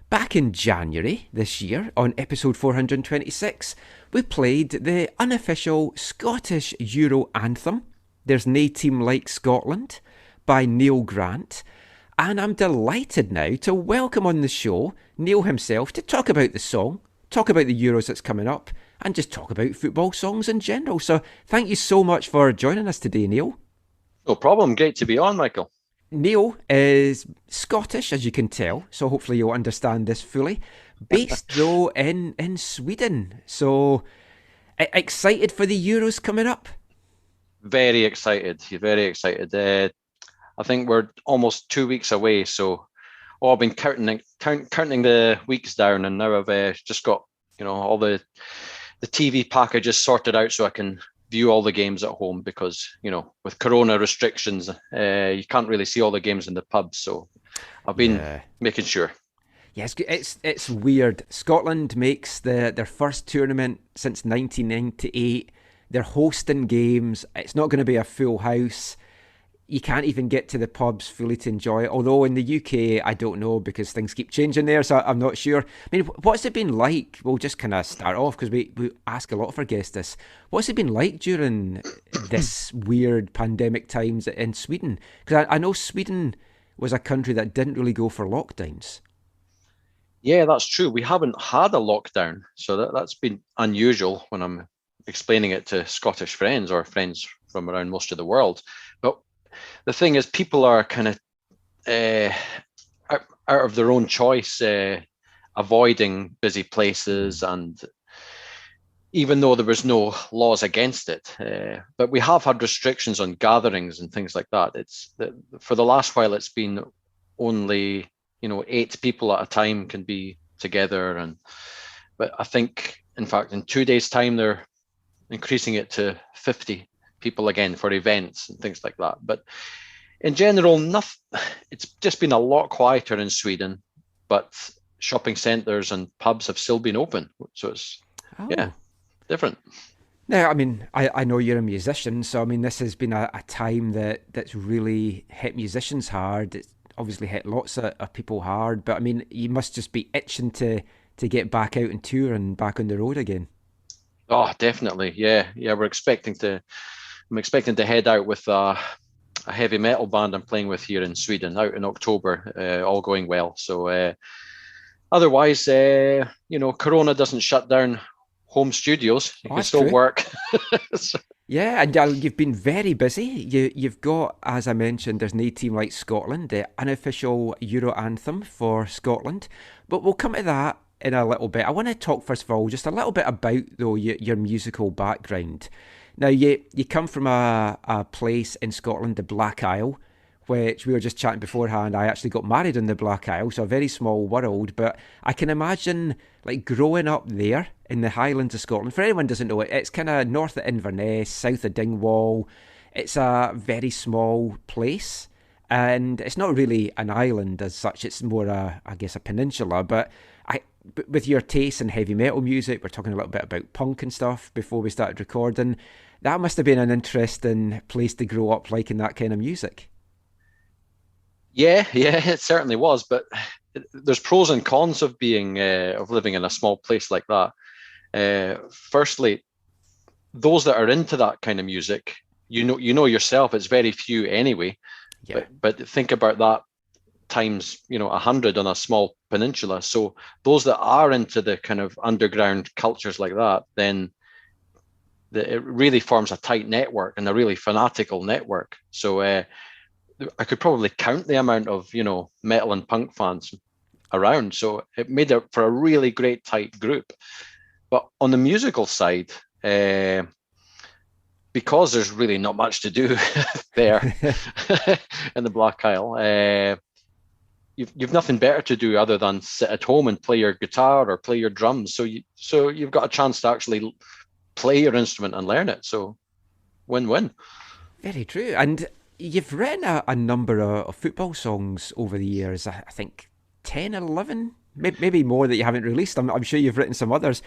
Back in January this year, on episode 426, we played the unofficial Scottish Euro anthem, There's Nae Team Like Scotland, by Neil Grant, and I'm delighted now to welcome on the show Neil himself to talk about the song, talk about the Euros that's coming up, and just talk about football songs in general. So thank you so much for joining us today, Neil. No problem. Great to be on, Michael. Neil is Scottish, as you can tell, so hopefully you'll understand this fully. Based, though, in Sweden. So excited for the Euros coming up? Very excited. Very excited. I think we're almost 2 weeks away. So I've been counting the weeks down, and now I've just got all the TV packages sorted out so I can view all the games at home, because with Corona restrictions, you can't really see all the games in the pubs. So I've been making sure. Yes, it's weird. Scotland makes their first tournament since 1998. They're hosting games. It's not going to be a full house. You can't even get to the pubs fully to enjoy it. Although in the UK, I don't know, because things keep changing there, so I'm not sure. I mean, what's it been like? We'll just kind of start off, because we ask a lot of our guests this. What's it been like during this weird pandemic times in Sweden? Because I know Sweden was a country that didn't really go for lockdowns. Yeah, that's true. We haven't had a lockdown, so that's been unusual when I'm explaining it to Scottish friends or friends from around most of the world. But the thing is, people are kind of out of their own choice avoiding busy places, and even though there was no laws against it, but we have had restrictions on gatherings and things like that. For the last while, it's been only 8 people at a time can be together, but I think, in fact, in 2 days' time they're increasing it to 50 people again for events and things like that. But in general, it's just been a lot quieter in Sweden, but shopping centres and pubs have still been open. So it's, different. Now, I mean, I know you're a musician, so I mean, this has been a time that's really hit musicians hard. It's obviously hit lots of people hard, but I mean, you must just be itching to get back out and tour and back on the road again. Oh, definitely. Yeah. I'm expecting to head out with a heavy metal band I'm playing with here in Sweden out in October, all going well. So otherwise, Corona doesn't shut down home studios. You can still work. So. Yeah, and you've been very busy. You've got, as I mentioned, There's Nae Team Like Scotland, the unofficial Euro anthem for Scotland. But we'll come to that in a little bit. I want to talk, first of all, just a little bit about, though, your musical background. Now, you come from a place in Scotland, the Black Isle, which we were just chatting beforehand. I actually got married in the Black Isle, so a very small world. But I can imagine, like, growing up there in the Highlands of Scotland. For anyone who doesn't know it, it's kind of north of Inverness, south of Dingwall. It's a very small place, and it's not really an island as such. It's more, a peninsula. But with your taste in heavy metal music, we're talking a little bit about punk and stuff before we started recording. That must have been an interesting place to grow up liking that kind of music. Yeah, it certainly was. But there's pros and cons of living in a small place like that. Firstly, those that are into that kind of music, you know yourself, it's very few anyway. Yeah. But think about that times 100 on a small peninsula. So those that are into the kind of underground cultures like that, then it really forms a tight network and a really fanatical network. So I could probably count the amount of metal and punk fans around. So it made it for a really great tight group. But on the musical side, because there's really not much to do there in the Black Isle, you've nothing better to do other than sit at home and play your guitar or play your drums. So you've got a chance to actually play your instrument and learn it. So win-win. Very true. And you've written a number of football songs over the years. I think 10 or 11, maybe more that you haven't released. I'm sure you've written some others.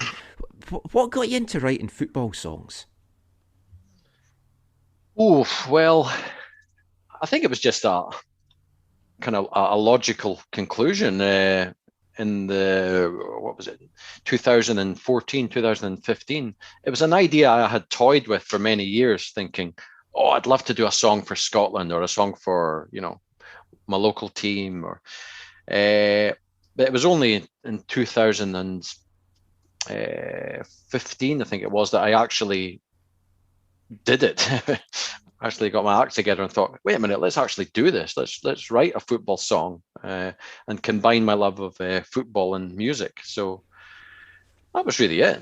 What got you into writing football songs? Oh, well, I think it was just a kind of a logical conclusion in what was it, 2014, 2015. It was an idea I had toyed with for many years, thinking, oh, I'd love to do a song for Scotland or a song for, my local team. But it was only in 2015, I think it was, that I actually did it. Actually got my act together and thought, wait a minute, let's actually do this. Let's write a football song and combine my love of football and music. So that was really it.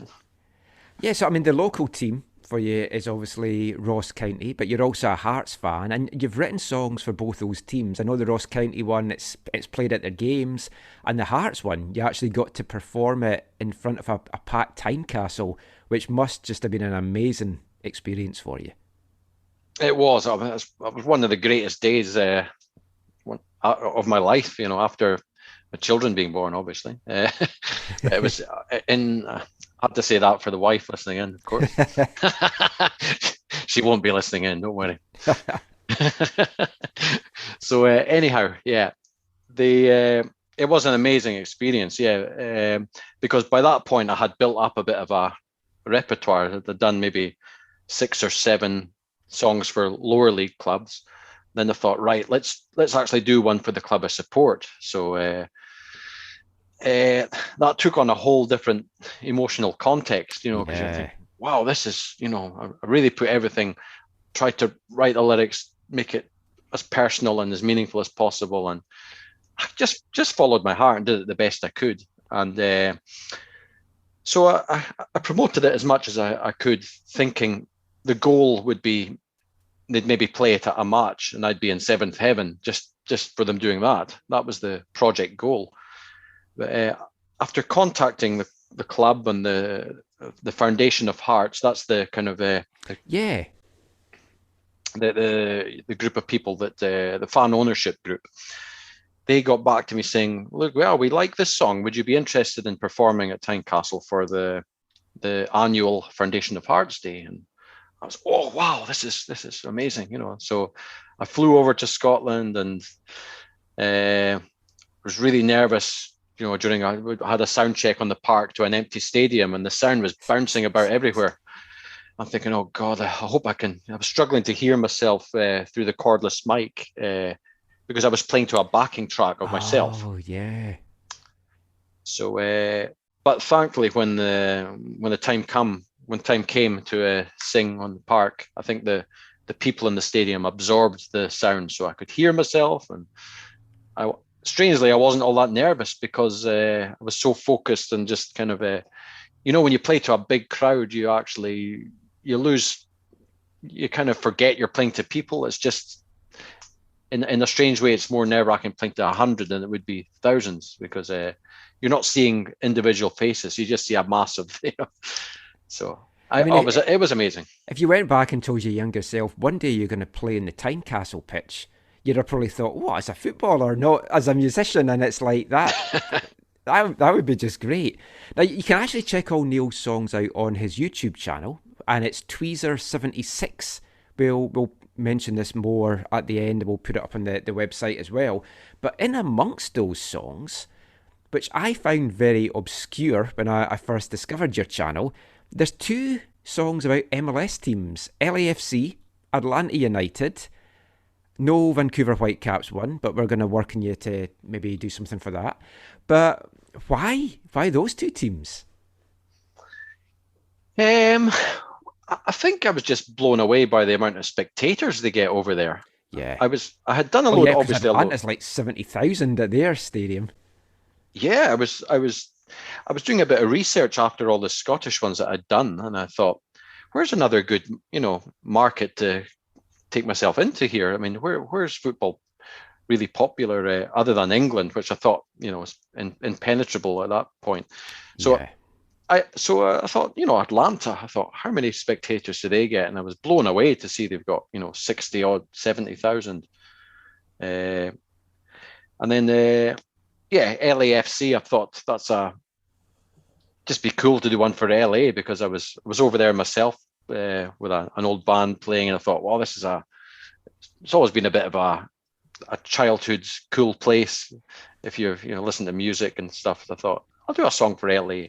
Yeah, so I mean, the local team for you is obviously Ross County, but you're also a Hearts fan, and you've written songs for both those teams. I know the Ross County one, it's played at their games, and the Hearts one, you actually got to perform it in front of a packed Tynecastle, which must just have been an amazing experience for you. It was. I mean, it was one of the greatest days of my life, after my children being born, obviously. It was I had to say that for the wife listening in, of course. She won't be listening in, don't worry. So anyhow, yeah, it was an amazing experience, yeah, because by that point I had built up a bit of a repertoire. I'd done maybe 6 or 7 songs for lower league clubs. Then I thought, right, let's actually do one for the club I support. So that took on a whole different emotional context, because you're thinking, wow, this is, I really put everything, tried to write the lyrics, make it as personal and as meaningful as possible, and I just followed my heart and did it the best I could. And so I promoted it as much as I could, thinking the goal would be they'd maybe play it at a match and I'd be in seventh heaven just for them doing that. That was the project goal. But after contacting the club and the Foundation of Hearts, that's the kind of the group of people that the fan ownership group, they got back to me saying, look, well, we like this song. Would you be interested in performing at Tynecastle for the annual Foundation of Hearts Day? And I was, oh wow, this is amazing, So I flew over to Scotland and was really nervous, during I had a sound check on the park to an empty stadium, and the sound was bouncing about everywhere. I'm thinking, oh God, I hope I was struggling to hear myself through the cordless mic because I was playing to a backing track of myself. Oh yeah. So, but thankfully, when the time came to sing on the park, I think the people in the stadium absorbed the sound, so I could hear myself. And strangely, I wasn't all that nervous because I was so focused and just kind of, when you play to a big crowd, you kind of forget you're playing to people. It's just, in a strange way, it's more nerve-wracking playing to 100 than it would be thousands, because you're not seeing individual faces. You just see a mass of, So it was amazing. If you went back and told your younger self one day you're going to play in the Tynecastle pitch, you'd have probably thought, what, as a footballer, not as a musician? And it's like that. that would be just great. Now, you can actually check all Neil's songs out on his YouTube channel, and it's Tweezer76. We'll mention this more at the end, and we'll put it up on the website as well. But in amongst those songs, which I found very obscure when I first discovered your channel, there's 2 songs about MLS teams, LAFC, Atlanta United. No Vancouver Whitecaps one, but we're going to work on you to maybe do something for that. But why those 2 teams? I think I was just blown away by the amount of spectators they get over there. Yeah, I had done a load. Obviously, Atlanta's like 70,000 at their stadium. Yeah, I was doing a bit of research after all the Scottish ones that I'd done, and I thought, where's another good, market to take myself into here? I mean, where's football really popular other than England, which I thought, was impenetrable at that point. So I thought, Atlanta, I thought, how many spectators do they get? And I was blown away to see they've got, 60 odd, 70,000. And then, LAFC, I thought just be cool to do one for LA, because I was over there myself with an old band playing, and I thought, well, it's always been a bit of a childhood's cool place if you've listened to music and stuff. I thought, I'll do a song for LA.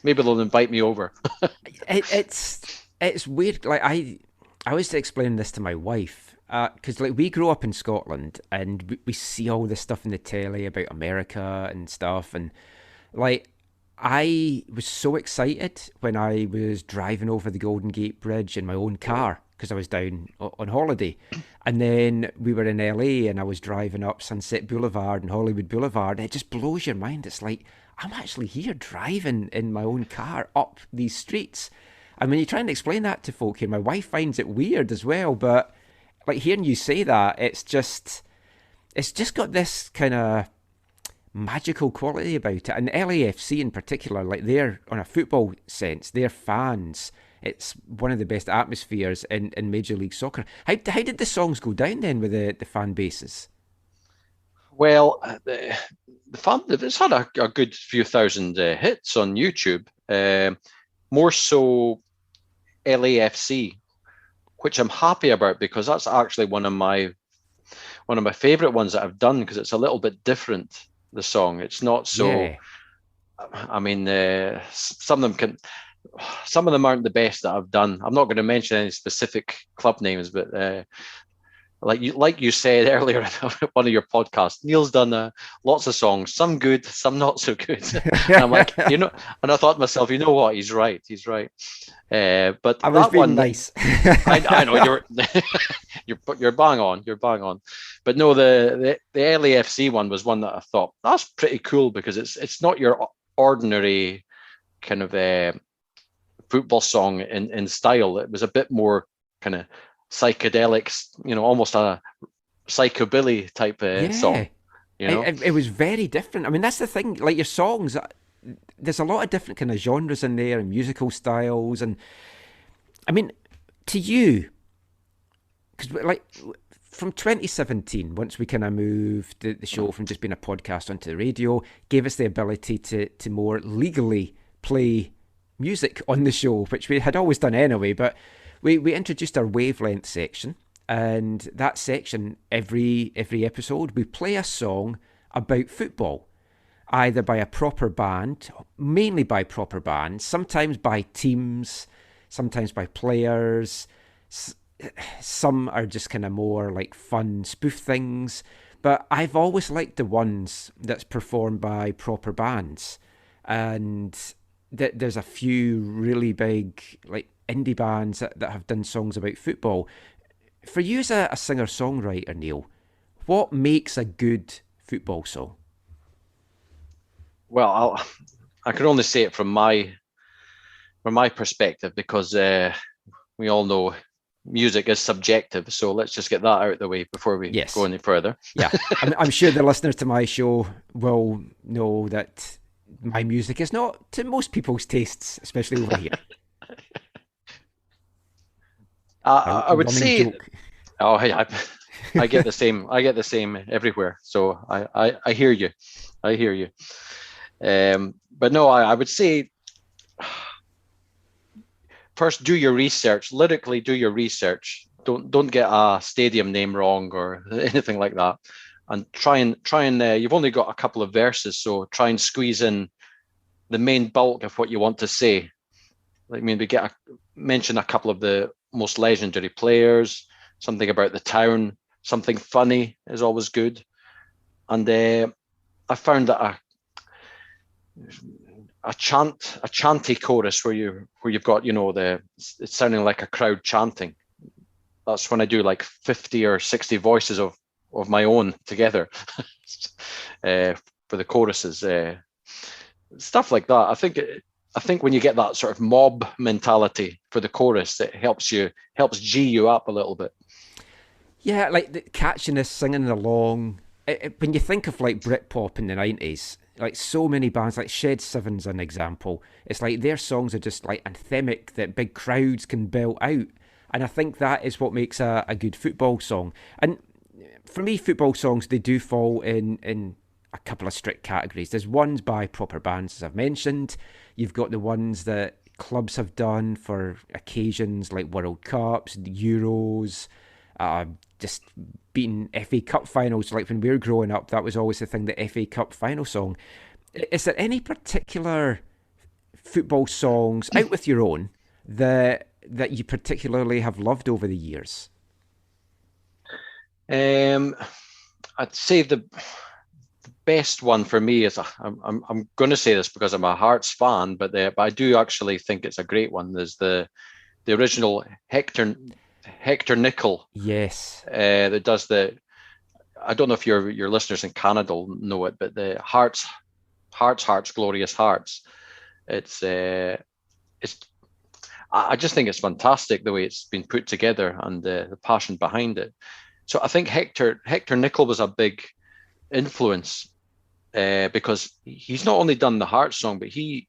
Maybe they'll invite me over. It's weird. Like I was explaining this to my wife, because like we grew up in Scotland and we see all this stuff in the telly about America and stuff, and like I was so excited when I was driving over the Golden Gate Bridge in my own car, because I was down on holiday, and then we were in LA and I was driving up Sunset Boulevard and Hollywood Boulevard, and it just blows your mind. It's like, I'm actually here driving in my own car up these streets. And when you try and explain that to folk here, my wife finds it weird as well, but like hearing you say that, it's just got this kind of magical quality about it. And LAFC in particular, like they're, on a football sense, their fans, it's one of the best atmospheres in Major League Soccer. How did the songs go down then with the fan bases? Well, the fan, it's had a good few thousand hits on YouTube. More so LAFC, which I'm happy about, because that's actually one of my favorite ones that I've done, because it's a little bit different. The song, it's not so. Yeah. I mean, some of them aren't the best that I've done. I'm not going to mention any specific club names, but like you said earlier in one of your podcasts, Neil's done lots of songs, some good, some not so good. And I'm like, and I thought to myself, you know what, he's right. But I was that being one, nice. I know you're bang on. But no, the LAFC one was one that I thought, that's pretty cool, because it's not your ordinary kind of football song in style. It was a bit more kind of psychedelics, almost a psychobilly type song. It was very different. I mean, that's the thing. Like your songs, there's a lot of different kind of genres in there and musical styles. And I mean, to you, because like from 2017, once we kind of moved the show from just being a podcast onto the radio, gave us the ability to more legally play music on the show, which we had always done anyway, but we introduced our wavelength section, and that section, every episode, we play a song about football, either by a proper band, mainly by proper bands, sometimes by teams, sometimes by players. Some are just kind of more like fun spoof things, but I've always liked the ones that's performed by proper bands, and there's a few really big like indie bands that have done songs about football. For you as a singer-songwriter, Neil, what makes a good football song? Well, I can only say it from my perspective, because we all know music is subjective. So let's just get that out of the way before we go any further. Yeah, I'm sure the listeners to my show will know that my music is not to most people's tastes, especially over here. I would say, joke. I get the same. I get the same everywhere. So I hear you. But no, I would say, first do your research. Lyrically, do your research. Don't get a stadium name wrong or anything like that. And try and you've only got a couple of verses, so try and squeeze in the main bulk of what you want to say. Like, I mean, mention a couple of the most legendary players, something about the town, something funny is always good. And I found that a chanty chorus where you've got, it's sounding like a crowd chanting. That's when I do like 50 or 60 voices of my own together for the choruses, stuff like that. I think when you get that sort of mob mentality for the chorus, it helps G you up a little bit. Yeah, like the catchiness, singing along. When you think of like Britpop in the 90s, like so many bands, like Shed Seven's an example. It's like their songs are just like anthemic that big crowds can belt out. And I think that is what makes a good football song. And for me, football songs, they do fall in a couple of strict categories. There's ones by proper bands, as I've mentioned. You've got the ones that clubs have done for occasions like World Cups, Euros, just beating FA Cup finals. Like when we were growing up, that was always the thing, the FA Cup final song. Is there any particular football songs, out with your own, that you particularly have loved over the years? I'd say the best one for me is, I'm going to say this because I'm a Hearts fan, but I do actually think it's a great one. There's the original Hector Nicol. Yes. That does I don't know if your listeners in Canada will know it, but the Hearts, Glorious Hearts. I just think it's fantastic the way it's been put together and the passion behind it. So I think Hector Nicol was a big influence because he's not only done the Hearts song, but he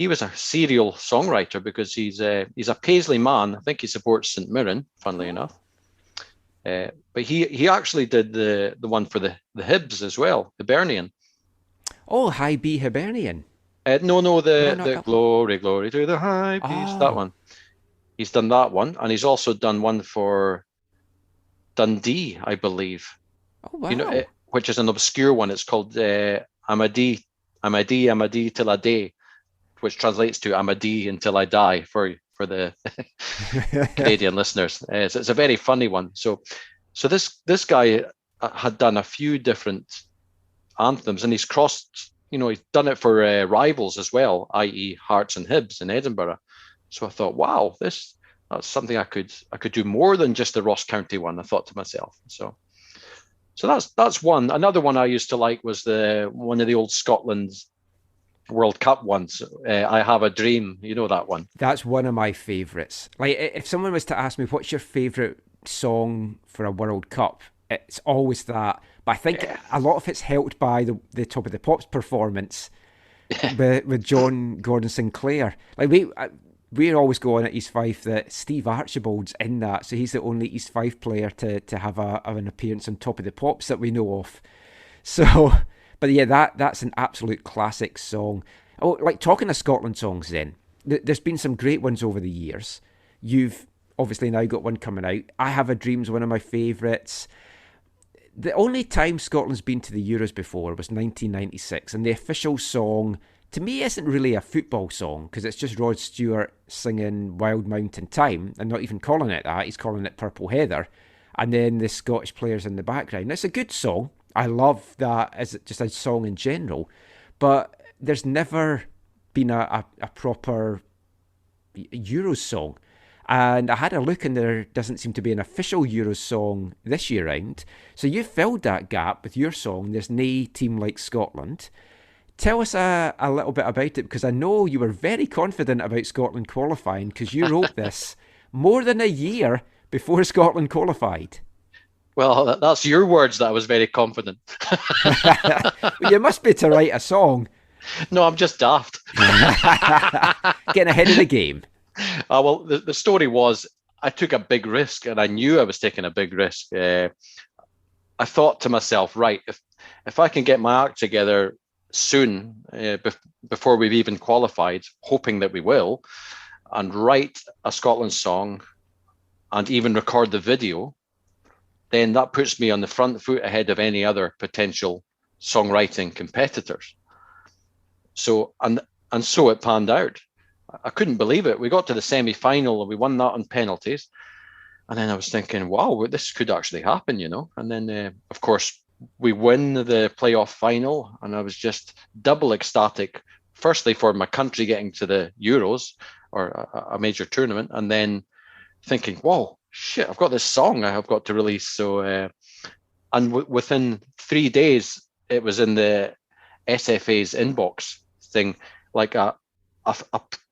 was a serial songwriter because he's a Paisley man. I think he supports St Mirren, funnily enough. But he actually did the one for the Hibs as well, Hibernian. Oh, High B Hibernian. No, the Glory to the High Beast, that one. He's done that one, and he's also done one for Dundee, I believe. Oh, wow. You know, which is an obscure one. It's called Amadee Till I Die, which translates to Amadee Until I Die for the Canadian listeners. It's a very funny one. So this guy had done a few different anthems, and he's crossed. You know, he's done it for rivals as well, i.e. Hearts and Hibs in Edinburgh. So I thought, wow, that's something I could do more than just the Ross County one, I thought to myself. So that's one. Another one I used to like was one of the old Scotland World Cup ones. I Have a Dream, you know that one. That's one of my favourites. Like, if someone was to ask me what's your favourite song for a World Cup, it's always that. But I think a lot of it's helped by the Top of the Pops performance with John Gordon Sinclair. Like we always go on at East Fife that Steve Archibald's in that, so he's the only East Fife player to have an appearance on Top of the Pops that we know of. So, but yeah, that's an absolute classic song. Oh, like talking of Scotland songs, then there's been some great ones over the years. You've obviously now got one coming out. I Have a Dream's one of my favourites. The only time Scotland's been to the Euros before was 1996, and the official song, to me, isn't really a football song, because it's just Rod Stewart singing Wild Mountain Time, and not even calling it that, he's calling it Purple Heather, and then the Scottish players in the background. It's a good song. I love that as just a song in general, but there's never been a proper Euros song. And I had a look, and there doesn't seem to be an official Euros song this year round. So you filled that gap with your song, There's Nae Team Like Scotland. Tell us a little bit about it, because I know you were very confident about Scotland qualifying, because you wrote this more than a year before Scotland qualified. Well, that's your words that I was very confident. Well, you must be to write a song. No, I'm just daft. Getting ahead of the game. Well, the story was I took a big risk, and I knew I was taking a big risk. I thought to myself, right, if I can get my act together soon, before we've even qualified, hoping that we will, and write a Scotland song and even record the video, then that puts me on the front foot ahead of any other potential songwriting competitors. So, and so it panned out. I couldn't believe it. We got to the semi-final and we won that on penalties. And then I was thinking, wow, this could actually happen, you know. And then, of course, we win the playoff final, and I was just double ecstatic. Firstly, for my country getting to the Euros or a major tournament, and then thinking, whoa, shit, I've got this song I have got to release. So, within 3 days, it was in the SFA's inbox thing, like a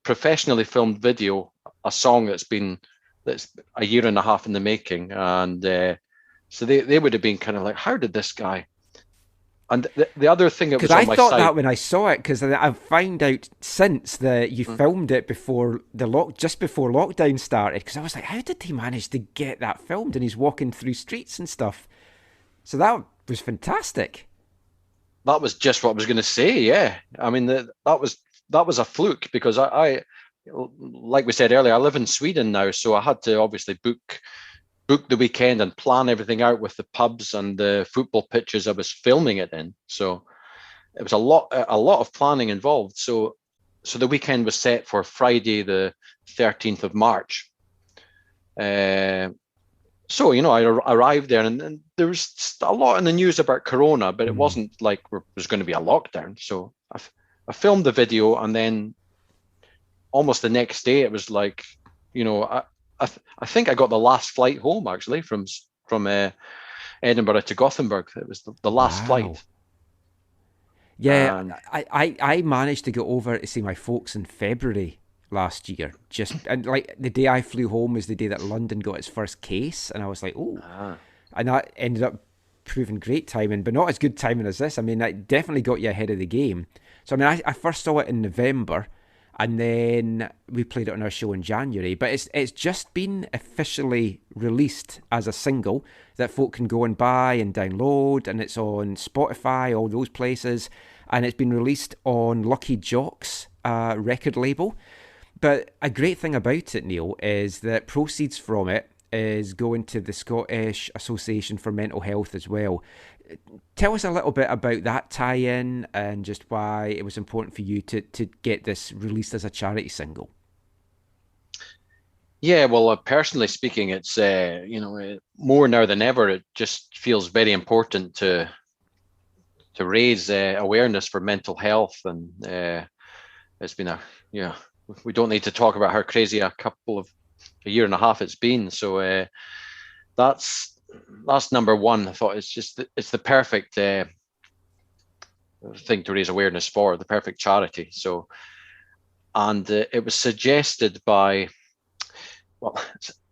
professionally filmed video, a song that's a year and a half in the making. And so they would have been kind of like, how did this guy And the other thing that was Because on I my thought site, that when I saw it, because I've found out since that you filmed it before just before lockdown started. Because I was like, how did he manage to get that filmed? And he's walking through streets and stuff. So that was fantastic. that was just what I was going to say. Yeah, I mean that was a fluke, because I like we said earlier, I live in Sweden now, so I had to obviously book the weekend and plan everything out with the pubs and the football pitches I was filming it in. So it was a lot of planning involved. So the weekend was set for Friday, the 13th of March. So, I arrived there, and there was a lot in the news about Corona, but it wasn't like there was going to be a lockdown. So I filmed the video, and then almost the next day, it was like, I think I got the last flight home, actually, from Edinburgh to Gothenburg. It was the last flight. Yeah, I managed to go over to see my folks in February last year. And like the day I flew home was the day that London got its first case, and I was like, and that ended up proving great timing, but not as good timing as this. I mean, that definitely got you ahead of the game. So I mean, I first saw it in November, and then we played it on our show in January. But it's just been officially released as a single that folk can go and buy and download, and it's on Spotify, all those places, and it's been released on Lucky Jock's record label. But a great thing about it, Neil, is that proceeds from it is going to the Scottish Association for Mental Health as well. Tell us a little bit about that tie-in and just why it was important for you to get this released as a charity single. Yeah, well, personally speaking, it's more now than ever. It just feels very important to raise awareness for mental health, and it's been we don't need to talk about how crazy a year and a half it's been. So that's number one. I thought it's the perfect thing to raise awareness for, the perfect charity. So, and it was suggested by,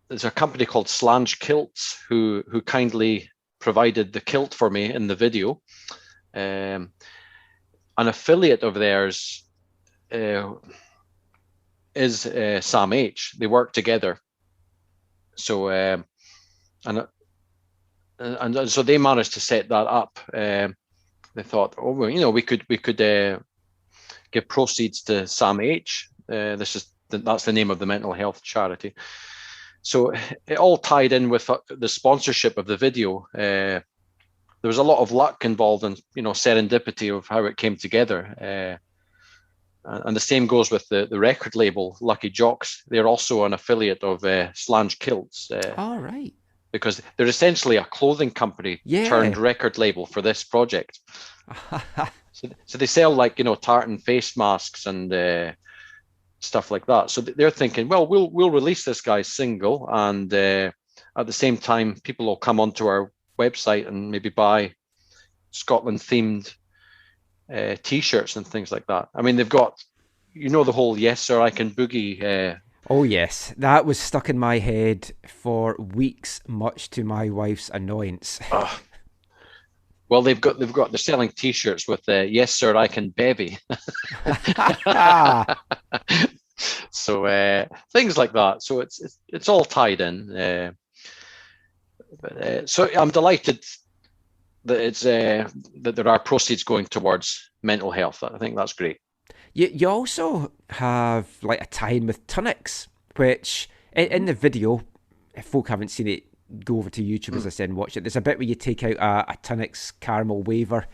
there's a company called Slange Kilts who kindly provided the kilt for me in the video. An affiliate of theirs is Sam H. They work together. So and so they managed to set that up. They thought, we could give proceeds to Sam H. That's the name of the mental health charity. So it all tied in with the sponsorship of the video. There was a lot of luck involved, and serendipity of how it came together. And the same goes with the record label, Lucky Jocks. They're also an affiliate of Slange Kilts. All right. Because they're essentially a clothing company turned record label for this project. So they sell tartan face masks and stuff like that. So they're thinking, well, we'll release this guy's single, and at the same time, people will come onto our website and maybe buy Scotland-themed T-shirts and things like that. I mean, they've got, the whole "Yes Sir, I Can Boogie." Oh yes, that was stuck in my head for weeks, much to my wife's annoyance. Well, they're selling T-shirts with "Yes Sir, I Can Bevy." So things like that. So it's all tied in. So I'm delighted that it's that there are proceeds going towards mental health. I think that's great. You also have like a tie-in with Tunnix, which in the video, if folk haven't seen it, go over to YouTube, as I said, and watch it. There's a bit where you take out a Tunnix caramel waver,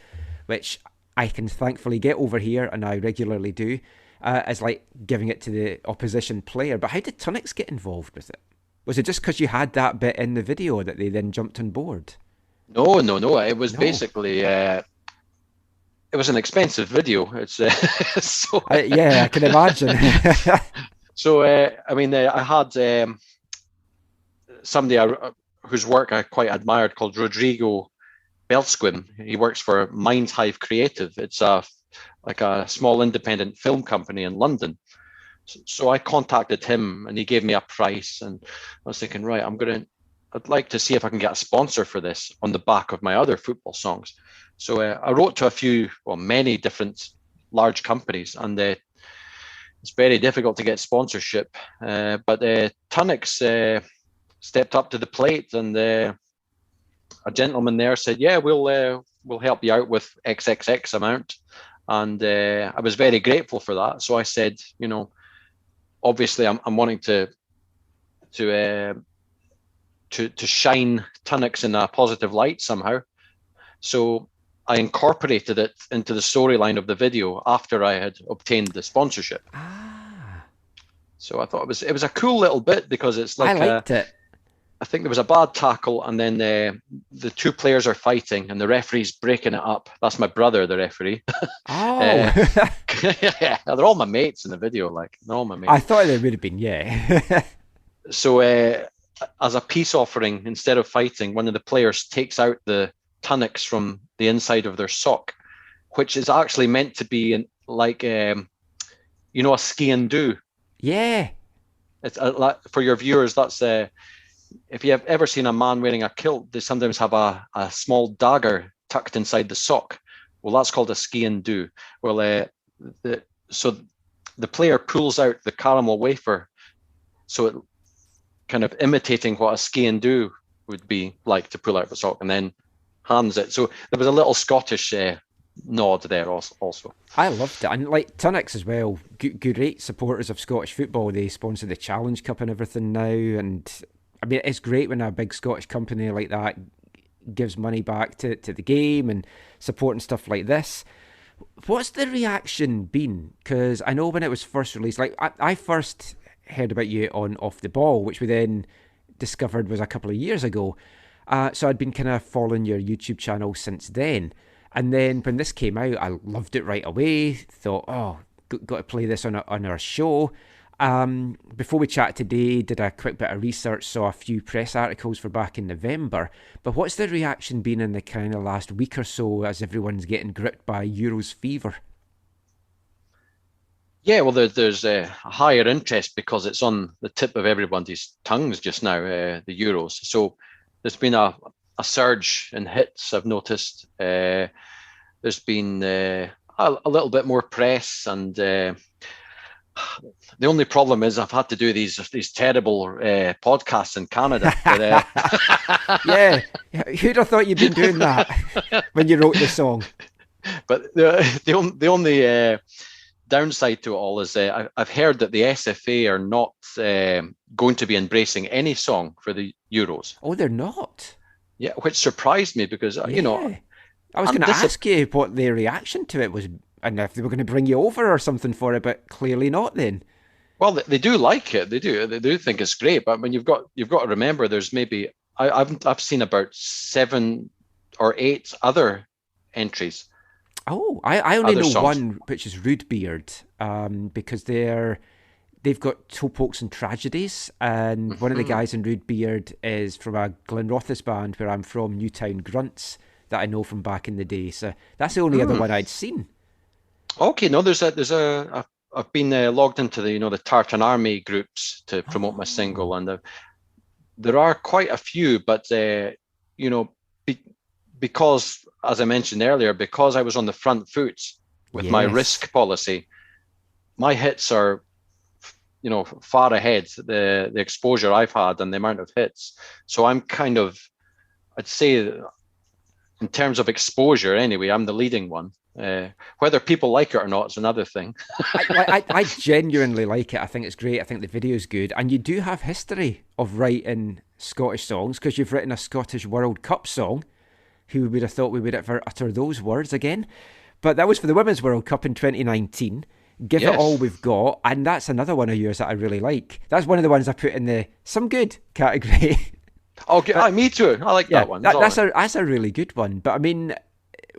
which I can thankfully get over here, and I regularly do, as like giving it to the opposition player. But how did Tunnix get involved with it? Was it just because you had that bit in the video that they then jumped on board? No. It was basically it was an expensive video. It's yeah, I can imagine. So I mean, I had somebody whose work I quite admired called Rodrigo Belsquim. He works for Mind Hive Creative. It's a small independent film company in London. So I contacted him, and he gave me a price, and I was thinking, right, I'd like to see if I can get a sponsor for this on the back of my other football songs. So I wrote to many different large companies, and it's very difficult to get sponsorship. But Tunnix stepped up to the plate, and a gentleman there said, "Yeah, we'll help you out with XXX amount." And I was very grateful for that. So I said, obviously I'm wanting to shine Tunnix in a positive light somehow. So I incorporated it into the storyline of the video after I had obtained the sponsorship. So I thought it was a cool little bit, because it's like I liked it. I think there was a bad tackle, and then the two players are fighting, and the referee's breaking it up. That's my brother, the referee. Oh. Yeah, they're all my mates in the video. Like, they're all my mates. I thought they would have been, yeah. So as a peace offering, instead of fighting, one of the players takes out the Tunnix from the inside of their sock, which is actually meant to be like a ski and do. Yeah. It's for your viewers, that's if you have ever seen a man wearing a kilt, they sometimes have a small dagger tucked inside the sock. Well, that's called a ski and do. Well, so the player pulls out the caramel wafer, so it kind of imitating what a ski and do would be like to pull out the sock, and then hands it. So there was a little Scottish nod there also. I loved it. And like Tunnix as well, great supporters of Scottish football. They sponsor the Challenge Cup and everything now, and I mean, it's great when a big Scottish company like that gives money back to the game and supporting stuff like this. What's the reaction been? Because I know when it was first released, like I first heard about you on Off the Ball, which we then discovered was a couple of years ago. So I'd been kind of following your YouTube channel since then. And then when this came out, I loved it right away. Thought, got to play this on our show. Before we chat today, did a quick bit of research, saw a few press articles for back in November. But what's the reaction been in the kind of last week or so as everyone's getting gripped by Euros fever? Yeah, well, there's a higher interest because it's on the tip of everybody's tongues just now, the Euros. So there's been a surge in hits, I've noticed. There's been a little bit more press, and the only problem is I've had to do these terrible podcasts in Canada. But, yeah, who'd have thought you'd been doing that when you wrote the song? But the only downside to it all is I've heard that the SFA are not going to be embracing any song for the Euros. Oh, they're not? Yeah, which surprised me because, I was going to ask you what their reaction to it was, and if they were going to bring you over or something for it, but clearly not then. Well, they do like it. They do think it's great. But when you've got to remember, there's maybe I've seen about 7 or 8 other entries. Oh, I only know songs. one, which is Rude Beard, because they've got Toe Pokes and Tragedies, and one of the guys in Rude Beard is from a Glenrothes band where I'm from, Newtown Grunts, that I know from back in the day. So that's the only other one I'd seen. Okay, no, I've been logged into the Tartan Army groups to promote my single, and there are quite a few, but because, as I mentioned earlier, because I was on the front foot with my risk policy, my hits are far ahead the exposure I've had and the amount of hits. So I'm kind of, I'd say, in terms of exposure anyway, I'm the leading one. Whether people like it or not is another thing. I genuinely like it. I think it's great. I think the video's good. And you do have history of writing Scottish songs, because you've written a Scottish World Cup song. Who would have thought we would ever utter those words again? But that was for the Women's World Cup in 2019. Give It All We've Got. And that's another one of yours that I really like. That's one of the ones I put in the some good category. Okay, me too. I like that one. That's a really good one. But I mean,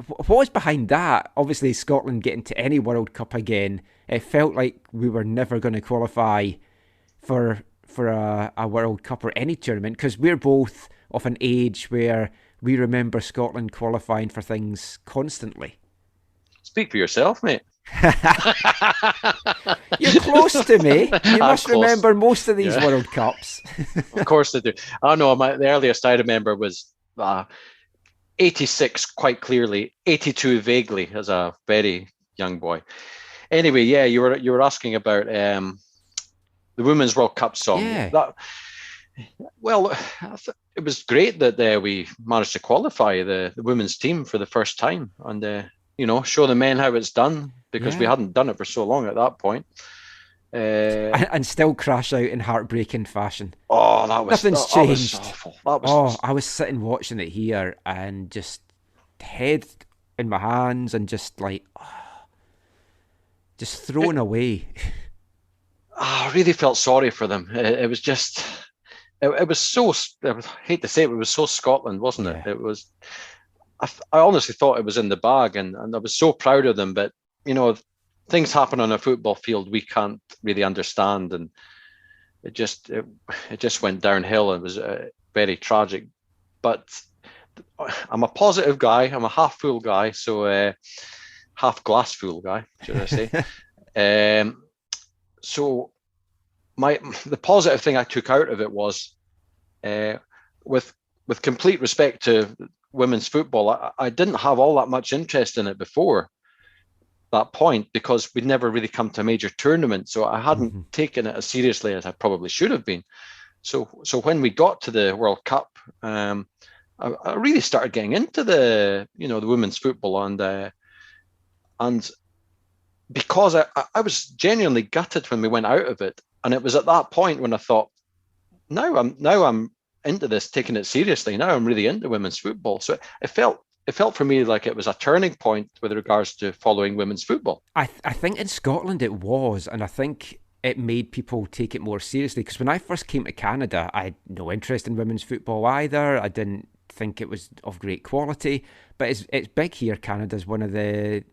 what was behind that? Obviously, Scotland getting to any World Cup again, it felt like we were never going to qualify for a World Cup or any tournament, because we're both of an age where we remember Scotland qualifying for things constantly. Speak for yourself, mate. You're close to me. You must remember most of these World Cups. Of course they do. Oh no, the earliest I remember was 86 quite clearly, 82 vaguely as a very young boy. Anyway, yeah, you were asking about the Women's World Cup song. Yeah. Well, it was great that we managed to qualify the women's team for the first time, and show the men how it's done, because we hadn't done it for so long at that point. And still crash out in heartbreaking fashion. Oh, nothing's changed. That was awful. I was sitting watching it here and just head in my hands and just like, just thrown away. I really felt sorry for them. It was just, it was so, I hate to say it was so Scotland, wasn't it? It was, I honestly thought it was in the bag, and I was so proud of them. But, things happen on a football field we can't really understand, and it just went downhill. It was very tragic. But I'm a positive guy. I'm a half full guy, so half glass full guy, should I say? So the positive thing I took out of it was, with complete respect to women's football, I didn't have all that much interest in it before that point, because we'd never really come to a major tournament, so I hadn't taken it as seriously as I probably should have been. So when we got to the World Cup, I really started getting into the women's football, and because I was genuinely gutted when we went out of it, and it was at that point when I thought, now I'm into this, taking it seriously. Now I'm really into women's football. So it felt for me like it was a turning point with regards to following women's football. I think in Scotland it was, and I think it made people take it more seriously, because when I first came to Canada, I had no interest in women's football either. I didn't think it was of great quality, but it's big here. Canada's one of the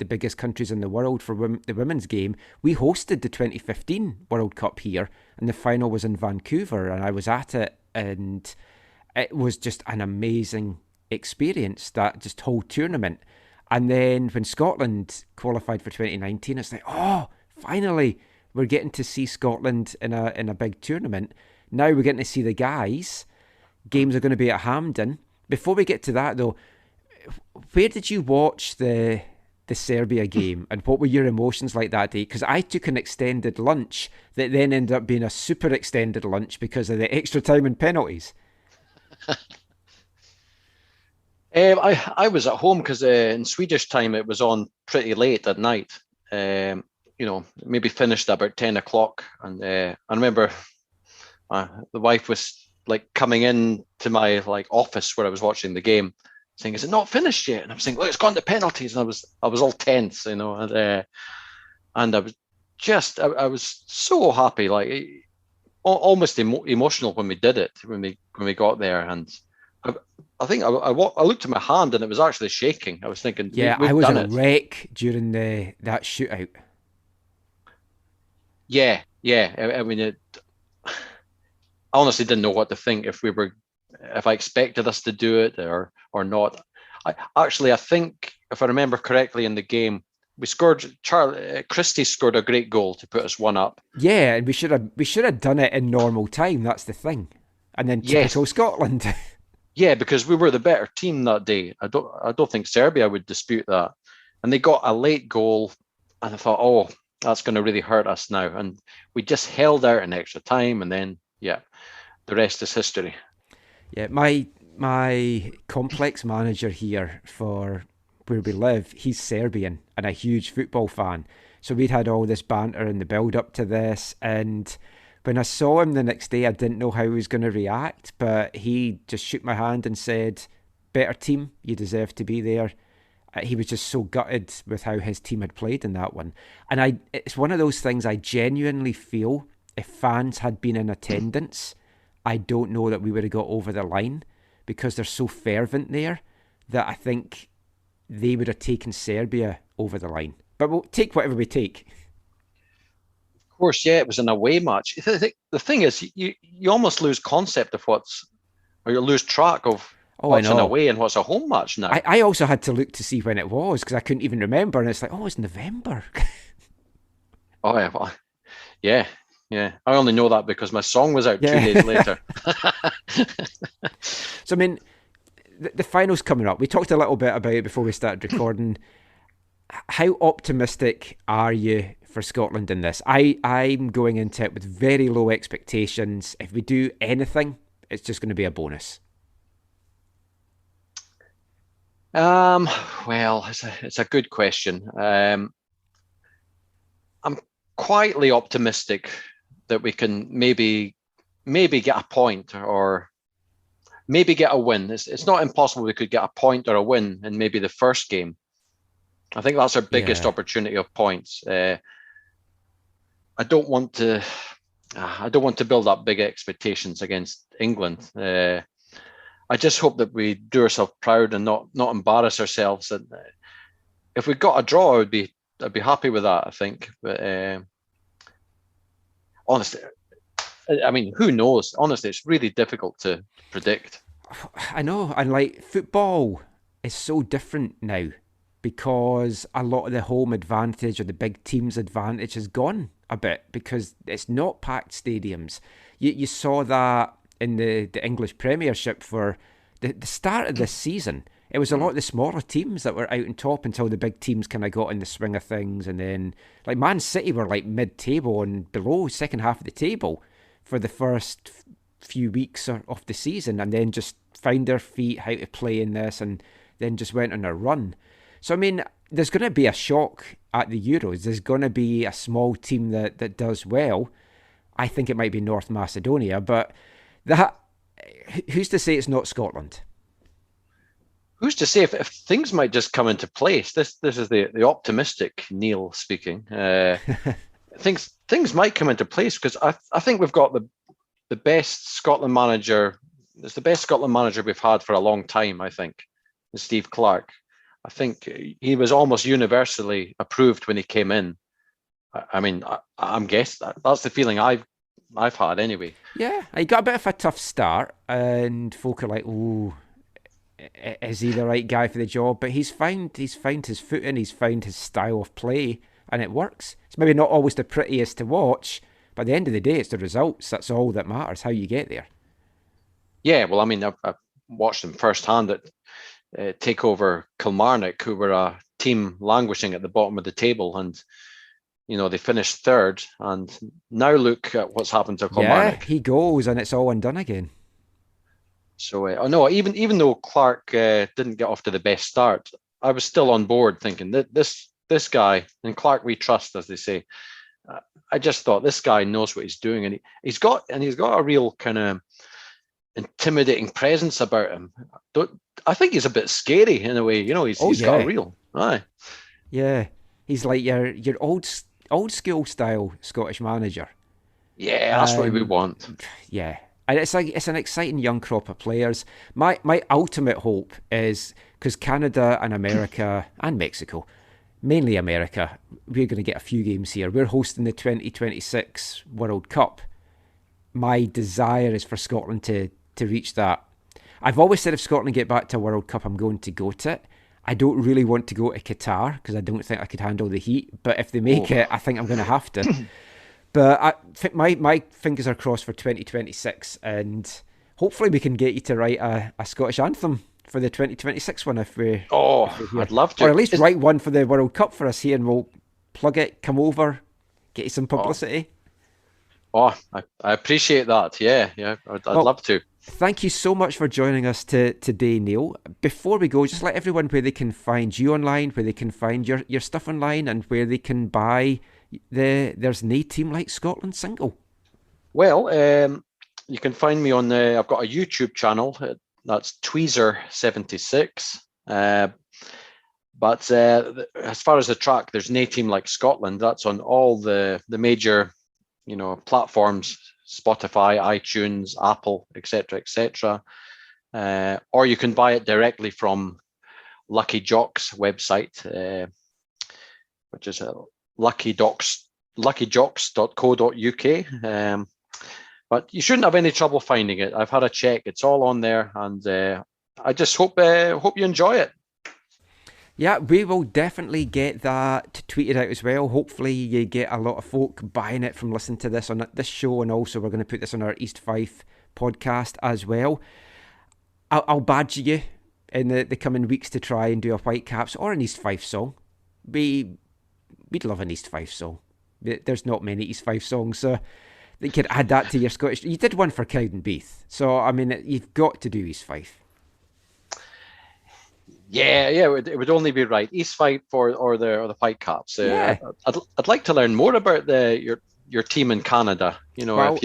biggest countries in the world for the women's game. We hosted the 2015 World Cup here, and the final was in Vancouver, and I was at it, and it was just an amazing experience, that just whole tournament. And then when Scotland qualified for 2019, it's like, oh, finally we're getting to see Scotland in a big tournament. Now we're getting to see the guys. Games are going to be at Hampden. Before we get to that though, where did you watch the Serbia game, and what were your emotions like that day? Because I took an extended lunch that then ended up being a super extended lunch because of the extra time and penalties. I was at home because in Swedish time it was on pretty late at night. Maybe finished about 10 o'clock. And I remember the wife was like coming in to my office where I was watching the game, saying, "Is it not finished yet?" And I'm saying, "Look, it's gone to penalties." And I was all tense, and I was just, I was so happy, like almost emotional when we did it, when we got there. And I think I looked at my hand and it was actually shaking. I was thinking, I was a wreck during that shootout. Yeah. I mean, I honestly didn't know what to think, if I expected us to do it or not. I think, if I remember correctly, in the game we scored. Christie scored a great goal to put us 1 up. Yeah, and we should have done it in normal time. That's the thing. And then typical Scotland. Yeah, because we were the better team that day. I don't think Serbia would dispute that. And they got a late goal, and I thought, oh, that's going to really hurt us now. And we just held out in extra time, and then the rest is history. Yeah, my complex manager here for where we live, he's Serbian and a huge football fan. So we'd had all this banter in the build up to this, and when I saw him the next day, I didn't know how he was going to react, but he just shook my hand and said, "Better team, you deserve to be there." He was just so gutted with how his team had played in that one. And it's one of those things I genuinely feel, if fans had been in attendance, I don't know that we would have got over the line, because they're so fervent there that I think they would have taken Serbia over the line. But we'll take whatever we take. Of course, it was an away match. The thing is, you almost lose concept of or you lose track of what's an away and what's a home match now. I also had to look to see when it was, because I couldn't even remember, and it's like, it's November. Yeah. I only know that because my song was out 2 days later. So, I mean, the final's coming up. We talked a little bit about it before we started recording. How optimistic are you for Scotland in this? I'm going into it with very low expectations. If we do anything, it's just going to be a bonus. Well, it's a good question. I'm quietly optimistic that we can maybe get a point or maybe get a win. It's not impossible we could get a point or a win in maybe the first game. I think that's our biggest opportunity of points. I don't want to build up big expectations against England. I just hope that we do ourselves proud and not embarrass ourselves. And if we got a draw, I'd be happy with that, I think. But honestly, I mean, who knows? Honestly, it's really difficult to predict. I know, and like football is so different now because a lot of the home advantage or the big team's advantage has gone a bit because it's not packed stadiums. You saw that in the English Premiership for the start of this season. It was a lot of the smaller teams that were out on top until the big teams kind of got in the swing of things. And then, like, Man City were like mid-table and below, second half of the table for the first few weeks of the season, and then just found their feet, how to play in this, and then just went on a run. So, I mean, there's going to be a shock at the Euros. There's going to be a small team that does well. I think it might be North Macedonia, but who's to say it's not Scotland? Who's to say if things might just come into place? This is the optimistic Neil speaking. Things might come into place because I think we've got the best Scotland manager. It's the best Scotland manager we've had for a long time, I think. Steve Clarke. I think he was almost universally approved when he came in. I mean, I'm guessing that's the feeling I've had anyway. Yeah, he got a bit of a tough start, and folk are like, "Oh, is he the right guy for the job?" But he's found his footing, he's found his style of play, and it works. It's maybe not always the prettiest to watch, but at the end of the day, it's the results. That's all that matters. How you get there. Yeah, well, I mean, I've watched him firsthand at take over Kilmarnock, who were a team languishing at the bottom of the table, and they finished third, and now look at what's happened to Kilmarnock. Yeah, he goes and it's all undone again. So, no, even though Clarke didn't get off to the best start, I was still on board thinking that this guy, and Clarke we trust, as they say. I just thought this guy knows what he's doing, and he's got a real kind of intimidating presence about him. I think he's a bit scary in a way. He's got a real aye. Yeah, he's like your old school style Scottish manager. Yeah, that's what we want. Yeah, and it's an exciting young crop of players. My ultimate hope is because Canada and America and Mexico, mainly America, we're going to get a few games here. We're hosting the 2026 World Cup. My desire is for Scotland to reach that. I've always said if Scotland get back to a World Cup, I'm going to go to it. I don't really want to go to Qatar because I don't think I could handle the heat. But if they make it, I think I'm going to have to. But I think my fingers are crossed for 2026, and hopefully we can get you to write a Scottish anthem for the 2026 one if we're I'd love to. Or at least write one for the World Cup for us here, and we'll plug it, come over, get you some publicity. I appreciate that. Yeah, I'd love to. Thank you so much for joining us today, Neil. Before we go, just let everyone where they can find you online, where they can find your stuff online, and where they can buy There's No Team Like Scotland single. Well, you can find me on I've got a YouTube channel. That's Tweezer76. But as far as the track, there's No Team Like Scotland. That's on all the major platforms, Spotify, iTunes, Apple, etc. Or you can buy it directly from Lucky Jock's website, which is luckydocks.co.uk. But you shouldn't have any trouble finding it. I've had a check; it's all on there, and I just hope you enjoy it. Yeah, we will definitely get that tweeted out as well. Hopefully you get a lot of folk buying it from listening to this on this show, and also we're going to put this on our East Fife podcast as well. I'll badge you in the coming weeks to try and do a Whitecaps or an East Fife song. We'd love an East Fife song. There's not many East Fife songs, so you could add that to your Scottish. You did one for Cowdenbeath, so I mean, you've got to do East Fife. Yeah, it would only be right. East Fife or the Whitecaps. Yeah. I'd like to learn more about your team in Canada. Well,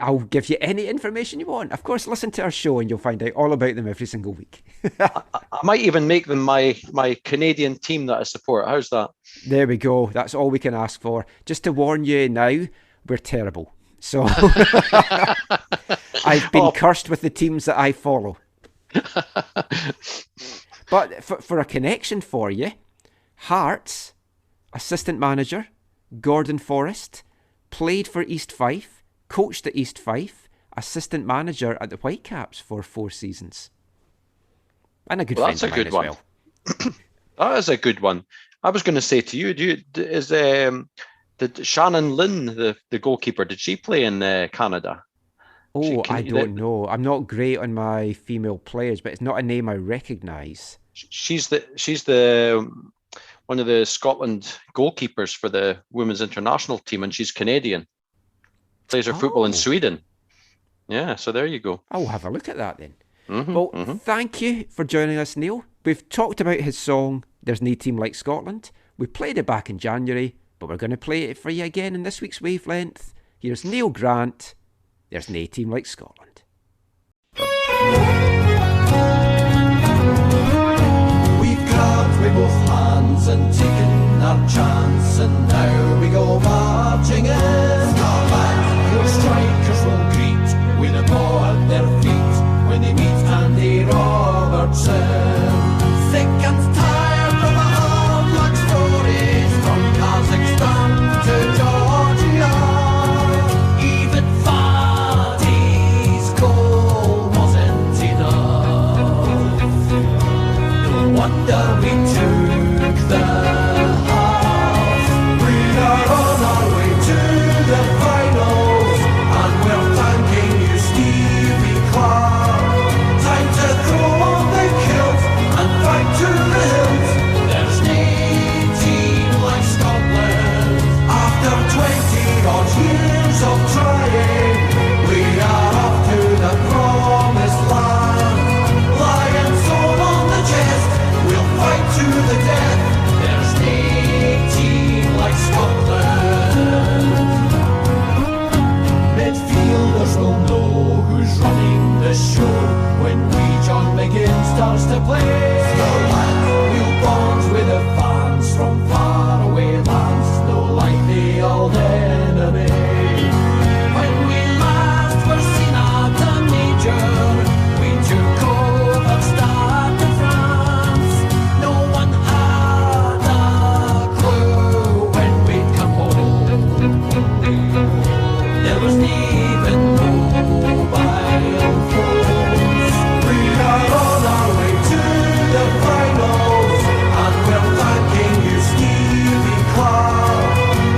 I'll give you any information you want. Of course, listen to our show and you'll find out all about them every single week. I might even make them my Canadian team that I support. How's that? There we go. That's all we can ask for. Just to warn you now, we're terrible. So I've been cursed with the teams that I follow. But for a connection for you, Hearts, assistant manager, Gordon Forrest, played for East Fife, coached at East Fife, assistant manager at the Whitecaps for 4 seasons. And a good friend of mine as well. That is a good one. I was going to say to you, did Shannon Lynn, the goalkeeper, did she play in Canada? Oh, I don't know. I'm not great on my female players, but it's not a name I recognise. She's the one of the Scotland goalkeepers for the women's international team, and she's Canadian. Plays her football in Sweden. Yeah, so there you go. I'll have a look at that then. Thank you for joining us, Neil. We've talked about his song, There's No Team Like Scotland. We played it back in January, but we're going to play it for you again in this week's Wavelength. Here's Neil Grant, There's No Team Like Scotland. We've grabbed with both hands and taken our chance, and now we go marching in. Scotland, your strikers will greet with a ball at their feet when they meet Andy Robertson. Sick and tired of the hard luck stories from Kazakhstan to Georgia. Even Fadi's goal wasn't enough. No wonder we took the half. We are on our way to the finals, and we're thanking you, Stevie Clark. Time to throw on the kilt and fight to the hills. There's no team like Scotland. After 20 odd years of trying, we are off to the promised land. Lions all on the chest, we'll fight to the death. There's no team like Scotland. Midfielders will know who's running the show when we John McGinn starts to play. Scotland, we'll bond with the fans from far away lands, no like the old enemy. When we last were seen at the major, we took over Stade de France. No one had a clue when we'd come home. There was even mobile phones. We are on our way to the finals, and we're thanking you, Stevie Clark.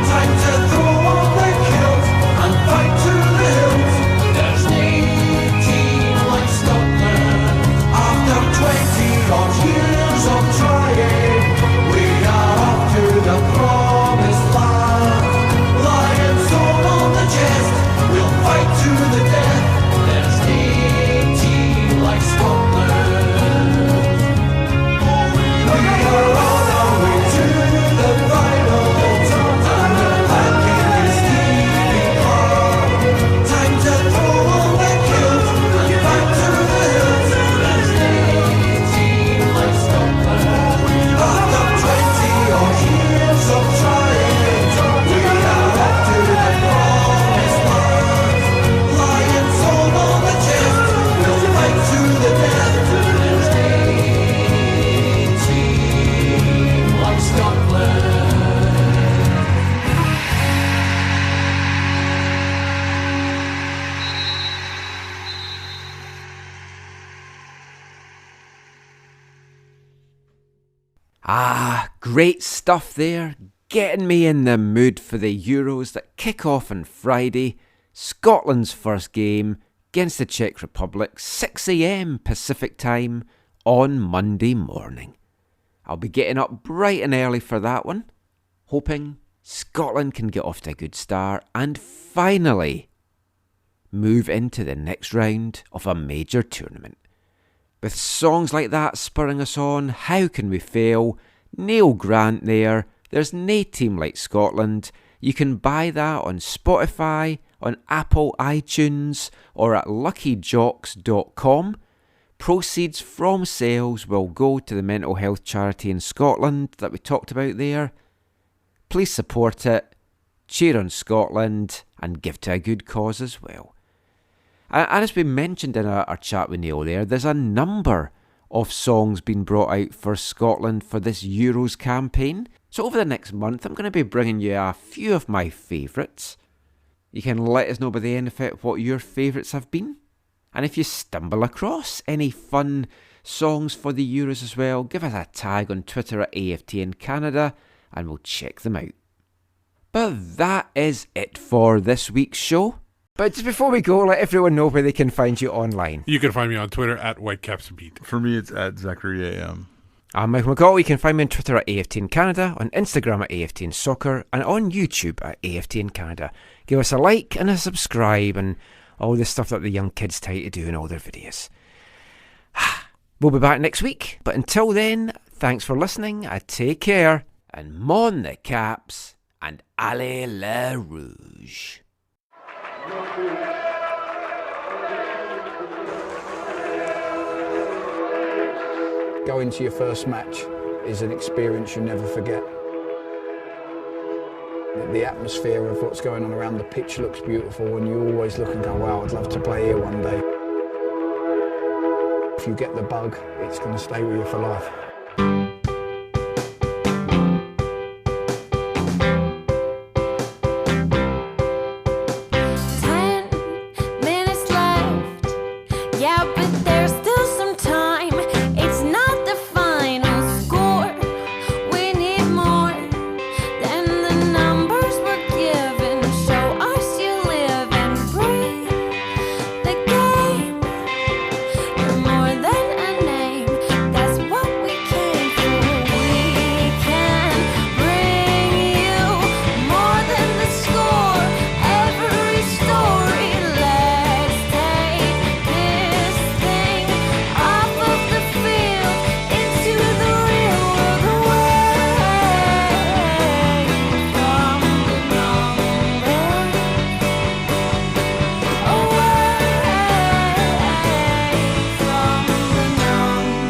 Time to throw on the kilt and fight to the hills. There's no team like Scotland. After 20 odd years of trying, we are off to the promised land. Lions all on the chest, we'll fight to the death. There's no team like Scotland. We are on our way to the finals, and we're thanking you, Stevie Clark. Time to throw on the kilt and fight to the hills. There's no team like Scotland. After 20 odd years of trying, we are off to the promised land. Lions all on the chest, we'll fight to the death. There's no team like Scotland. Ah, great stuff there. Getting me in the mood for the Euros that kick off on Friday. Scotland's first game against the Czech Republic, 6 a.m. Pacific time on Monday morning. I'll be getting up bright and early for that one, hoping Scotland can get off to a good start and finally move into the next round of a major tournament. With songs like that spurring us on, how can we fail? Neil Grant there, there's nae team like Scotland. You can buy that on Spotify, on Apple iTunes, or at luckyjocks.com. Proceeds from sales will go to the mental health charity in Scotland that we talked about there. Please support it, cheer on Scotland, and give to a good cause as well. And as we mentioned in our chat with Neil there, there's a number of songs being brought out for Scotland for this Euros campaign. So over the next month, I'm going to be bringing you a few of my favourites. You can let us know by the end of it what your favourites have been. And if you stumble across any fun songs for the Euros as well, give us a tag on Twitter at AFTN Canada and we'll check them out. But that is it for this week's show. But just before we go, let everyone know where they can find you online. You can find me on Twitter at WhitecapsBeat. For me, it's at Zachary AM. I'm Michael McCall. You can find me on Twitter at AFTN Canada, on Instagram at AFTN Soccer, and on YouTube at AFTN Canada. Give us a like and a subscribe and all the stuff that the young kids try to do in all their videos. We'll be back next week, but until then, thanks for listening, take care, and mon the Caps, and allez le rouge. Going to your first match is an experience you never forget. The atmosphere of what's going on around the pitch looks beautiful and you always look and go, wow, I'd love to play here one day. If you get the bug, it's going to stay with you for life. 10 minutes left. Yeah, but there's still some time. It's not the final score. We need more than the numbers we're given. Show us you live and breathe the game. You're more than a name. That's what we came for. We can bring you more than the score. Every story. Let's take this thing off of the field into the real world, away from the numbers, away from the numbers.